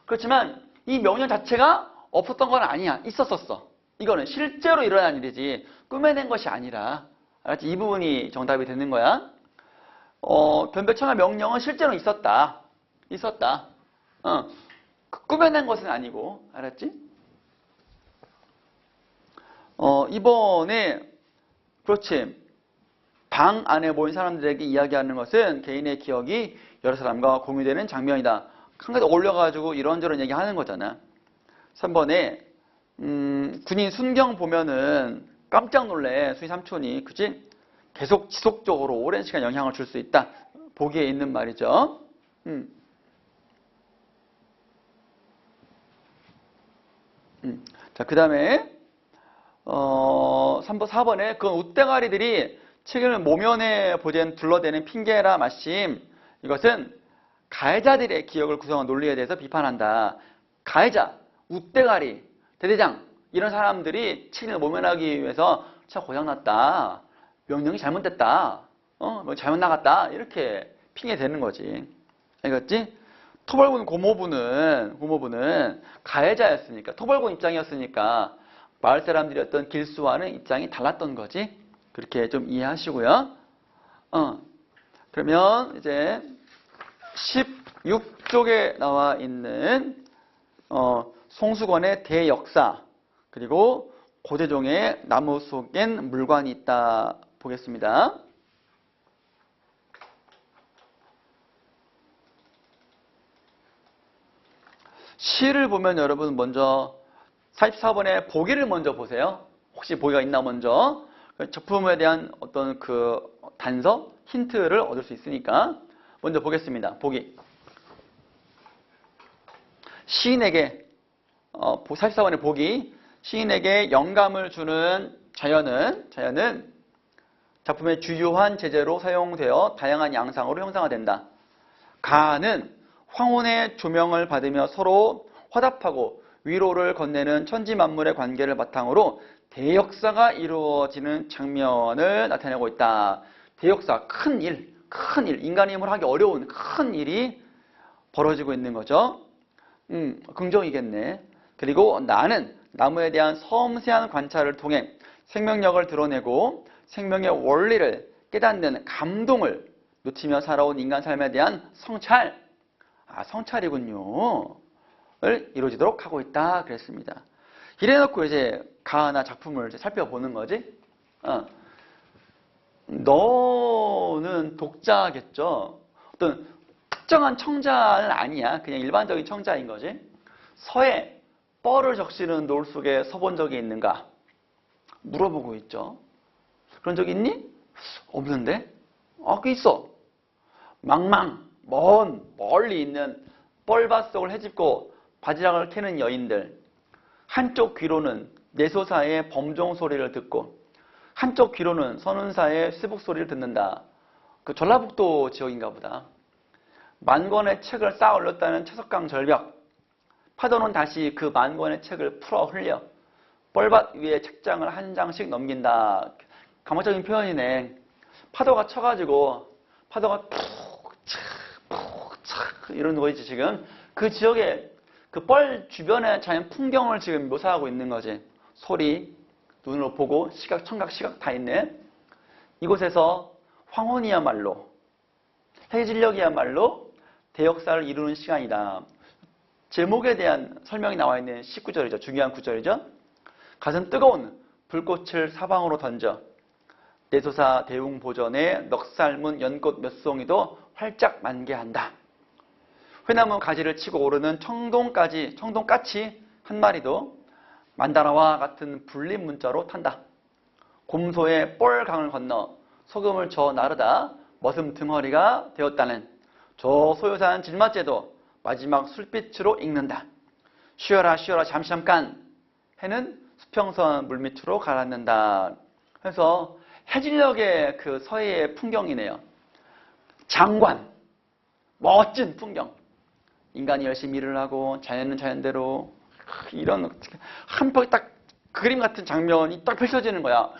그렇지만 이 명령 자체가 없었던 건 아니야. 있었었어. 이거는 실제로 일어난 일이지 꾸며낸 것이 아니라. 알았지? 이 부분이 정답이 되는 거야. 견벽청야 명령은 실제로 있었다. 꾸며낸 것은 아니고. 알았지? 이번에 그렇지. 방 안에 모인 사람들에게 이야기하는 것은 개인의 기억이 여러 사람과 공유되는 장면이다. 한 가지 올려가지고 이런저런 얘기하는 거잖아. 3번에 군인 순경 보면은 깜짝 놀래. 수희 삼촌이. 그치? 계속 지속적으로 오랜 시간 영향을 줄 수 있다. 보기에 있는 말이죠. 자, 그 다음에 4번에 그건 웃대가리들이 책임을 모면에 보존 둘러대는 핑계라 마심. 이것은 가해자들의 기억을 구성한 논리에 대해서 비판한다. 가해자, 웃대가리, 대대장 이런 사람들이 책임을 모면하기 위해서 차 고장났다. 명령이 잘못됐다. 뭐 잘못 나갔다. 이렇게 핑계 대는 거지. 알겠지? 토벌군 고모부는 가해자였으니까 토벌군 입장이었으니까 마을 사람들이었던 길수와는 입장이 달랐던 거지. 그렇게 좀 이해하시고요. 그러면 이제 16쪽에 나와 있는 송수건의 대역사 그리고 고재종의 나무 속엔 물관이 있다 보겠습니다. 시를 보면 여러분 먼저 44번의 보기를 먼저 보세요. 혹시 보기가 있나 먼저. 작품에 대한 어떤 그 단서, 힌트를 얻을 수 있으니까 먼저 보겠습니다. 보기. 시인에게 44번의 보기. 시인에게 영감을 주는 자연은 작품의 주요한 재재로 사용되어 다양한 양상으로 형상화된다. 가는 황혼의 조명을 받으며 서로 화답하고 위로를 건네는 천지만물의 관계를 바탕으로 대역사가 이루어지는 장면을 나타내고 있다. 대역사, 큰 일, 인간의 힘으로 하기 어려운 큰 일이 벌어지고 있는 거죠. 긍정이겠네. 그리고 나는 나무에 대한 섬세한 관찰을 통해 생명력을 드러내고 생명의 원리를 깨닫는 감동을 놓치며 살아온 인간 삶에 대한 성찰이군요. 을 이루어지도록 하고 있다. 그랬습니다. 이래놓고 이제 가나 작품을 이제 살펴보는 거지. 너는 독자겠죠. 어떤 특정한 청자는 아니야. 그냥 일반적인 청자인 거지. 서에 뻘을 적시는 노을 속에 서본 적이 있는가? 물어보고 있죠. 그런 적 있니? 없는데? 그 있어. 멀리 있는 뻘밭 속을 헤집고 바지락을 캐는 여인들. 한쪽 귀로는 내소사의 범종 소리를 듣고 한쪽 귀로는 선운사의 수북 소리를 듣는다. 그 전라북도 지역인가 보다. 만권의 책을 쌓아 올렸다는 채석강 절벽. 파도는 다시 그 만권의 책을 풀어 흘려 뻘밭 위에 책장을 한 장씩 넘긴다. 감각적인 표현이네. 파도가 쳐가지고 파도가 푹 이런 거있지 지금. 그 지역에 그 뻘 주변의 자연 풍경을 지금 묘사하고 있는 거지. 소리, 눈으로 보고 시각, 청각, 시각 다 있네. 이곳에서 황혼이야말로 해질녘이야말로 대역사를 이루는 시간이다. 제목에 대한 설명이 나와 있는 19절이죠. 중요한 구절이죠. 가슴 뜨거운 불꽃을 사방으로 던져 내소사 대웅보전에 넉살문 연꽃 몇 송이도 활짝 만개한다. 회나무 가지를 치고 오르는 청동까치 한 마리도 만다라와 같은 불린 문자로 탄다. 곰소의 뻘강을 건너 소금을 저 나르다 머슴 등허리가 되었다는 저 소요산 질맞제도 마지막 술빛으로 익는다. 쉬어라 잠깐 해는 수평선 물밑으로 가라앉는다. 그래서 해질녘의 그 서해의 풍경이네요. 장관, 멋진 풍경. 인간이 열심히 일을 하고 자연은 자연대로 이런 한 번 딱 그림 같은 장면이 딱 펼쳐지는 거야.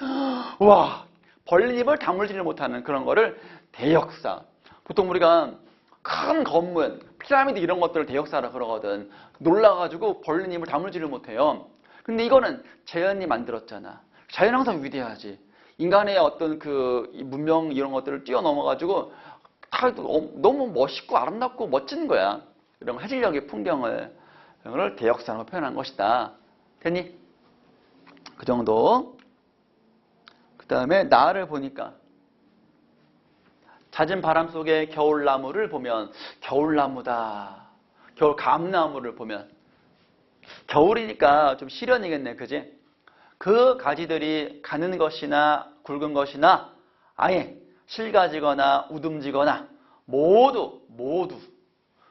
와, 벌린 입을 다물지를 못하는 그런 거를 대역사. 보통 우리가 큰 건물, 피라미드 이런 것들을 대역사라 그러거든. 놀라가지고 벌린 입을 다물지를 못해요. 근데 이거는 자연이 만들었잖아. 자연 항상 위대하지. 인간의 어떤 그 문명 이런 것들을 뛰어넘어가지고 다 너무 멋있고 아름답고 멋진 거야. 이런 해질녘의 풍경을 대역사로 표현한 것이다. 됐니? 그 정도. 그 다음에 나를 보니까 잦은 바람 속에 겨울나무를 보면 겨울나무다. 겨울 감나무를 보면 겨울이니까 좀 시련이겠네. 그지? 그 가지들이 가는 것이나 굵은 것이나 아예 실가지거나 우듬지거나 모두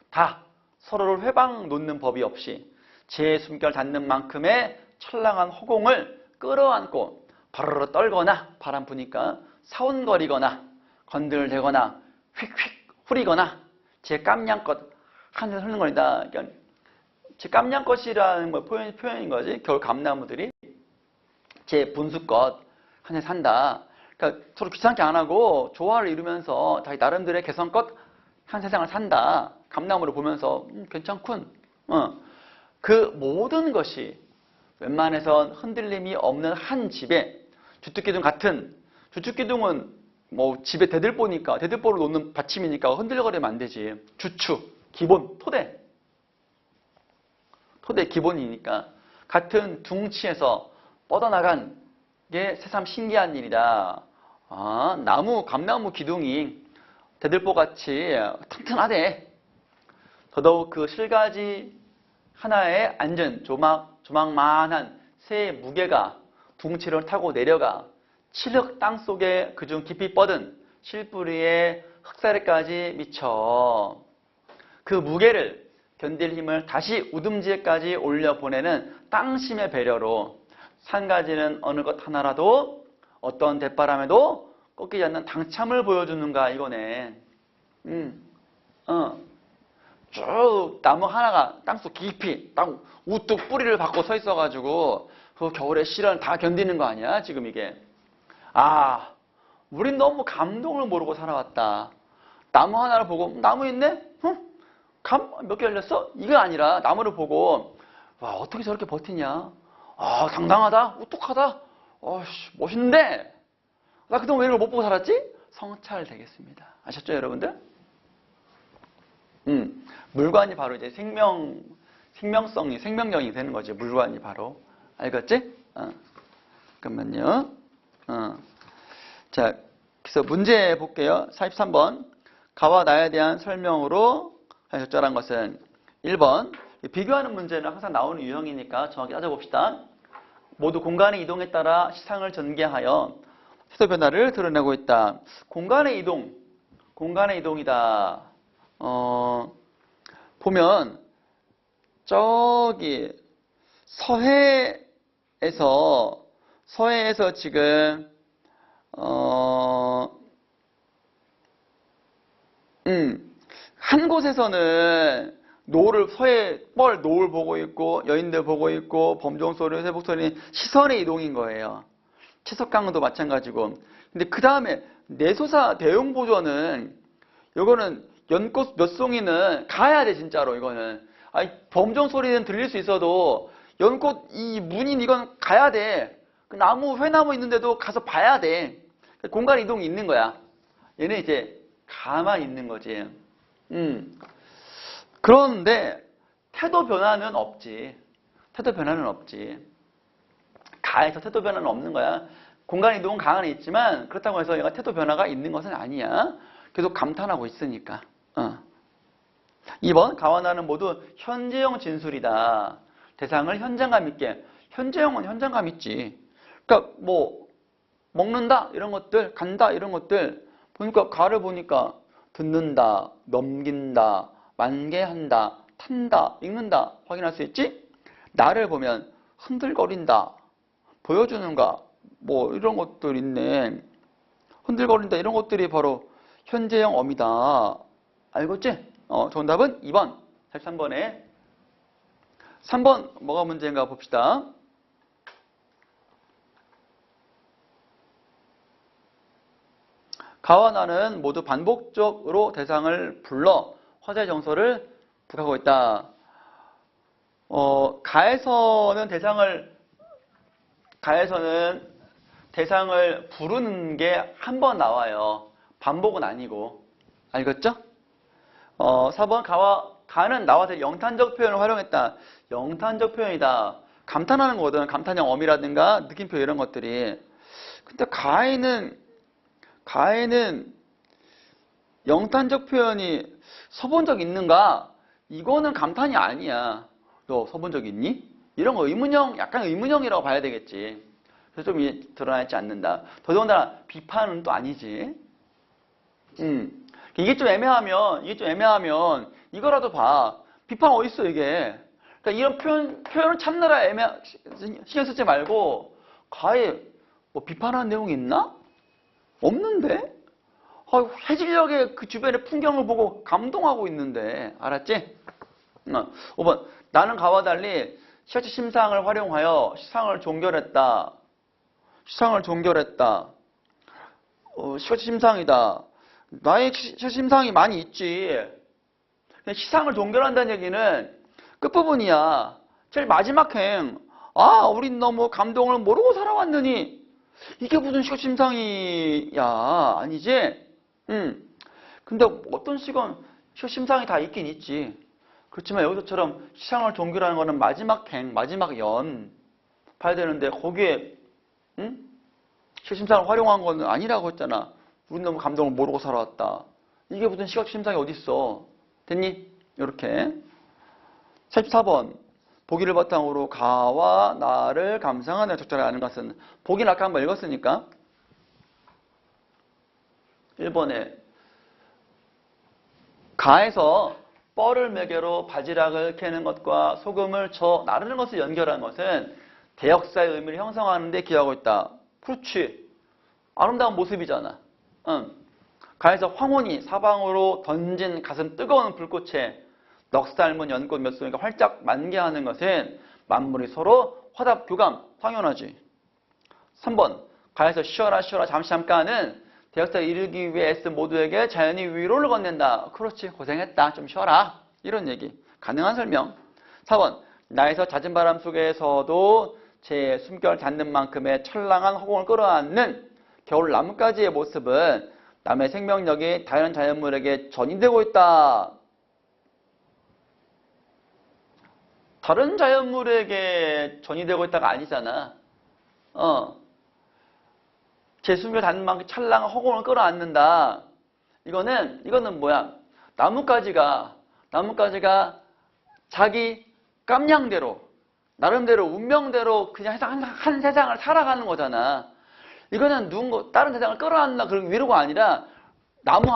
다 서로를 회방 놓는 법이 없이 제 숨결 닿는 만큼의 철랑한 허공을 끌어안고 바르르 떨거나 바람 부니까 사운거리거나 건들대거나 휙휙 후리거나 제 깜냥껏 하늘 흐르는거리다. 그러니까 제 깜냥껏이라는 거 표현인 거지. 겨울 감나무들이 제 분수껏 하늘 산다. 그러니까 서로 귀찮게 안 하고 조화를 이루면서 자기 나름대로의 개성껏 한 세상을 산다. 감나무를 보면서 괜찮군. 그 모든 것이 웬만해선 흔들림이 없는 한 집에 주택기둥 같은, 주택기둥은 뭐 집에 대들보니까, 대들보를 놓는 받침이니까 흔들거리면 안 되지. 주축, 기본, 토대 기본이니까 같은 둥치에서 뻗어나간 게 새삼 신기한 일이다. 나무, 감나무 기둥이 대들보같이 튼튼하대. 더더욱 그 실가지 하나에 앉은 조망만한 새의 무게가 둥치를 타고 내려가 칠흑 땅속에 그중 깊이 뻗은 실뿌리의 흑사리까지 미쳐 그 무게를 견딜 힘을 다시 우듬지에까지 올려보내는 땅심의 배려로 산가지는 어느 것 하나라도 어떤 대바람에도 꺾이지 않는 당참을 보여주는가 이거네. 쭉 나무 하나가 땅속 깊이 땅 우뚝 뿌리를 박고 서 있어가지고 그 겨울의 시련을 다 견디는 거 아니야 지금 이게. 아, 우린 너무 감동을 모르고 살아왔다. 나무 하나를 보고 나무 있네? 몇 개 열렸어? 이게 아니라 나무를 보고 와 어떻게 저렇게 버티냐? 아 당당하다, 우뚝하다, 멋있는데 나 그동안 왜 이걸 못 보고 살았지? 성찰되겠습니다. 아셨죠 여러분들? 물관이 바로 이제 생명력이 되는 거지. 물관이 바로. 알겠지? 잠깐만요. 자, 그래서 문제 볼게요. 43번. 가와 나에 대한 설명으로 적절한 것은 1번. 비교하는 문제는 항상 나오는 유형이니까 정확히 따져봅시다. 모두 공간의 이동에 따라 시상을 전개하여 태도 변화를 드러내고 있다. 공간의 이동이다. 보면 저기 서해에서 지금 한 곳에서는 서해 뻘 노을 보고 있고 여인들 보고 있고 범종소리 세복소리 시선의 이동인 거예요. 채석강도 마찬가지고. 근데 그 다음에 내소사 대용보조는 요거는 연꽃 몇 송이는 가야 돼 진짜로. 이거는 아니 범종소리는 들릴 수 있어도 연꽃 이 문인 이건 가야 돼. 그 나무 회나무 있는데도 가서 봐야 돼. 공간 이동이 있는 거야. 얘는 이제 가만히 있는 거지. 그런데 태도 변화는 없지. 가에서 태도 변화는 없는 거야. 공간 이동은 강 안에 있지만 그렇다고 해서 얘가 태도 변화가 있는 것은 아니야. 계속 감탄하고 있으니까. 2번 가와 나는 모두 현재형 진술이다. 대상을 현장감 있게. 현재형은 현장감 있지. 그러니까 뭐 먹는다 이런 것들, 간다 이런 것들 보니까 가를 보니까 듣는다, 넘긴다, 만개한다, 탄다, 읽는다 확인할 수 있지? 나를 보면 흔들거린다, 보여주는가 뭐 이런 것들 있네. 흔들거린다 이런 것들이 바로 현재형 어미다. 알겠지? 정답은 2번. 43번에 3번 뭐가 문제인가 봅시다. 가와 나는 모두 반복적으로 대상을 불러 화자의 정서를 부각하고 있다. 가에서는 대상을 부르는 게 한 번 나와요. 반복은 아니고. 알겠죠? 4번 가는 나와서 영탄적 표현을 활용했다. 영탄적 표현이다. 감탄하는 거거든. 감탄형 어미라든가 느낌표 이런 것들이. 근데 가에는 영탄적 표현이 서본 적 있는가? 이거는 감탄이 아니야. 너 서본 적 있니? 이런 거 약간 의문형이라고 봐야 되겠지. 그래서 좀 드러나지 않는다. 더더군다나 비판은 또 아니지. 이게 좀 애매하면 이거라도 봐. 비판 어딨어 이게. 그러니까 이런 표현을 참느라 신경 쓰지 말고 가에 뭐 비판하는 내용이 있나? 없는데? 해질녘에 그 주변의 풍경을 보고 감동하고 있는데. 알았지? 5번. 나는 가와 달리 시각적 심상을 활용하여 시상을 종결했다. 시각적 심상이다. 나의 시각적 심상이 많이 있지. 시상을 종결한다는 얘기는 끝부분이야. 제일 마지막 행. 우린 너무 감동을 모르고 살아왔느니 이게 무슨 시각 심상이야. 아니지? 근데 어떤 시각 심상이 다 있긴 있지. 그렇지만 여기서처럼 시상을 종결하는 거는 마지막 행, 마지막 연 봐야 되는데 거기에 시각 심상을 활용한 거는 아니라고 했잖아. 우린 너무 감동을 모르고 살아왔다. 이게 무슨 시각 심상이 어딨어. 됐니? 이렇게. 44번. 보기를 바탕으로 가와 나를 감상하는 적절히 아는 것은 보기는 아까 한번 읽었으니까 1번에 가에서 뻘을 매개로 바지락을 캐는 것과 소금을 쳐 나르는 것을 연결한 것은 대역사의 의미를 형성하는 데 기여하고 있다. 그렇지. 아름다운 모습이잖아. 응. 가에서 황혼이 사방으로 던진 가슴 뜨거운 불꽃에 넋 닮은 연꽃 몇 송이가 활짝 만개하는 것은 만물이 서로 화답 교감 당연하지. 3번 가에서 쉬어라 쉬어라 잠깐은 대역사에 이르기 위해 애쓴 모두에게 자연이 위로를 건넨다. 그렇지. 고생했다. 좀 쉬어라. 이런 얘기. 가능한 설명. 4번 나에서 잦은 바람 속에서도 제 숨결 닿는 만큼의 철랑한 허공을 끌어안는 겨울 나뭇가지의 모습은 남의 생명력이 다른 자연물에게 전이되고 있다. 다른 자연물에게 전이되고 있다가 아니잖아. 제 숨결 닿는 만큼 찰랑한 허공을 끌어안는다. 이거는 뭐야? 나뭇가지가 자기 깜냥대로, 나름대로, 운명대로 그냥 한 세상을 살아가는 거잖아. 이거는 다른 세상을 끌어안는다 그런 위로가 아니라 나무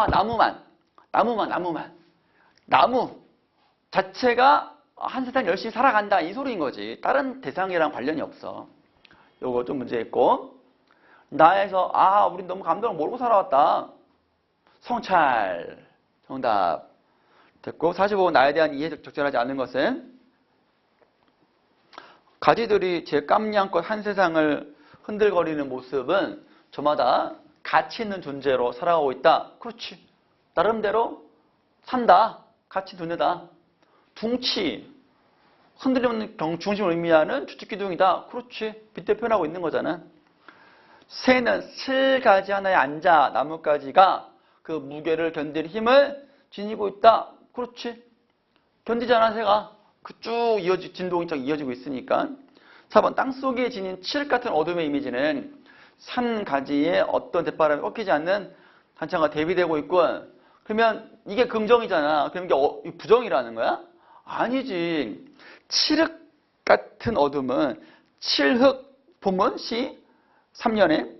자체가 한 세상 열심히 살아간다 이 소리인 거지. 다른 대상이랑 관련이 없어. 요거 좀 문제 있고. 나에서 우린 너무 감동을 모르고 살아왔다. 성찰. 정답. 됐고 45번 나에 대한 이해 적절하지 않은 것은 가지들이 제 깜냥꽃 한 세상을 흔들거리는 모습은 저마다 가치 있는 존재로 살아가고 있다. 그렇지. 나름대로 산다. 가치 존재다. 둥치. 흔들리는 중심을 의미하는 주축기둥이다. 그렇지. 빗대 표현하고 있는 거잖아. 새는 실가지 하나에 앉아 나뭇가지가 그 무게를 견딜 힘을 지니고 있다. 그렇지. 견디잖아 새가. 그 쭉 진동이 이어지고 있으니까. 4번 땅속에 지닌 칠흑 같은 어둠의 이미지는 산 가지에 어떤 대바람에 꺾이지 않는 단창과 대비되고 있고, 그러면 이게 긍정이잖아. 그럼 이게 부정이라는 거야? 아니지. 칠흑 같은 어둠은 칠흑 본문 시 3년에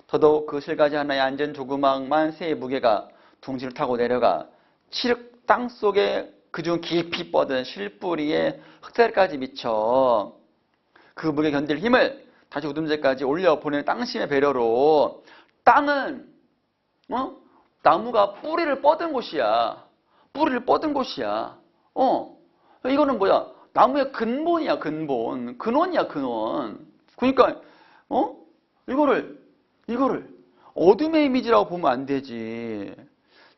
더더욱 그 실가지 하나에 앉은 조그마한 새의 무게가 둥지를 타고 내려가 칠흑 땅속에 그중 깊이 뻗은 실뿌리에 흑살까지 미쳐 그 무게 견딜 힘을 다시 우듬제까지 올려보내는 땅심의 배려로 땅은 나무가 뿌리를 뻗은 곳이야. 뿌리를 뻗은 곳이야. 이거는 뭐야? 나무의 근본이야. 근원이야. 그러니까 이거를 어둠의 이미지라고 보면 안 되지.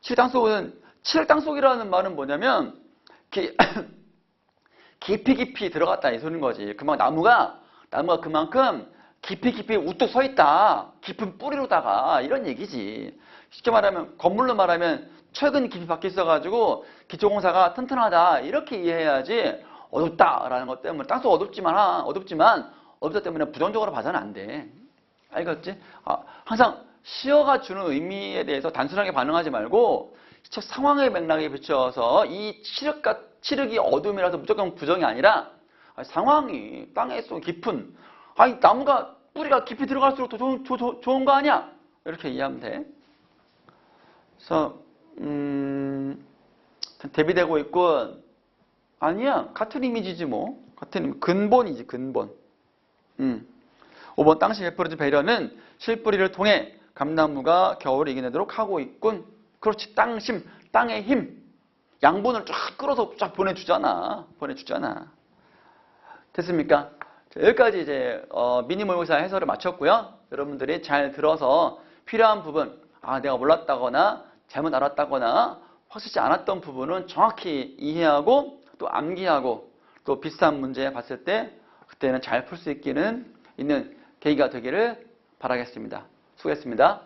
칠흑 땅속이라는 말은 뭐냐면 깊이 들어갔다 이 소리인 거지. 나무가 그만큼 깊이 우뚝 서 있다. 깊은 뿌리로다가 이런 얘기지. 쉽게 말하면 건물로 말하면 최근 깊이 박혀 있어가지고 기초공사가 튼튼하다 이렇게 이해해야지. 어둡다라는 것 때문에 땅속 어둡다 때문에 부정적으로 봐서는 안 돼. 알겠지? 항상 시어가 주는 의미에 대해서 단순하게 반응하지 말고 상황의 맥락에 비춰서 이 칠흑이 어둠이라서 무조건 부정이 아니라 상황이 땅에 속 깊은 나무가 뿌리가 깊이 들어갈수록 더 좋은 거 아니야? 이렇게 이해하면 돼. 그래서 대비되고 있고 아니야. 같은 이미지지 뭐. 같은 근본이지 근본. 5번 땅시 베풀어진 배려는 실뿌리를 통해 감나무가 겨울을 이겨내도록 하고 있군. 그렇지. 땅의 힘. 양분을 쫙 끌어서 쫙 보내주잖아. 됐습니까? 자, 여기까지 이제 미니 모의고사 해설을 마쳤고요. 여러분들이 잘 들어서 필요한 부분, 내가 몰랐다거나 잘못 알았다거나 확실치 않았던 부분은 정확히 이해하고 또 암기하고 또 비슷한 문제 봤을 때 그때는 잘 풀 수 있는 계기가 되기를 바라겠습니다. 수고했습니다.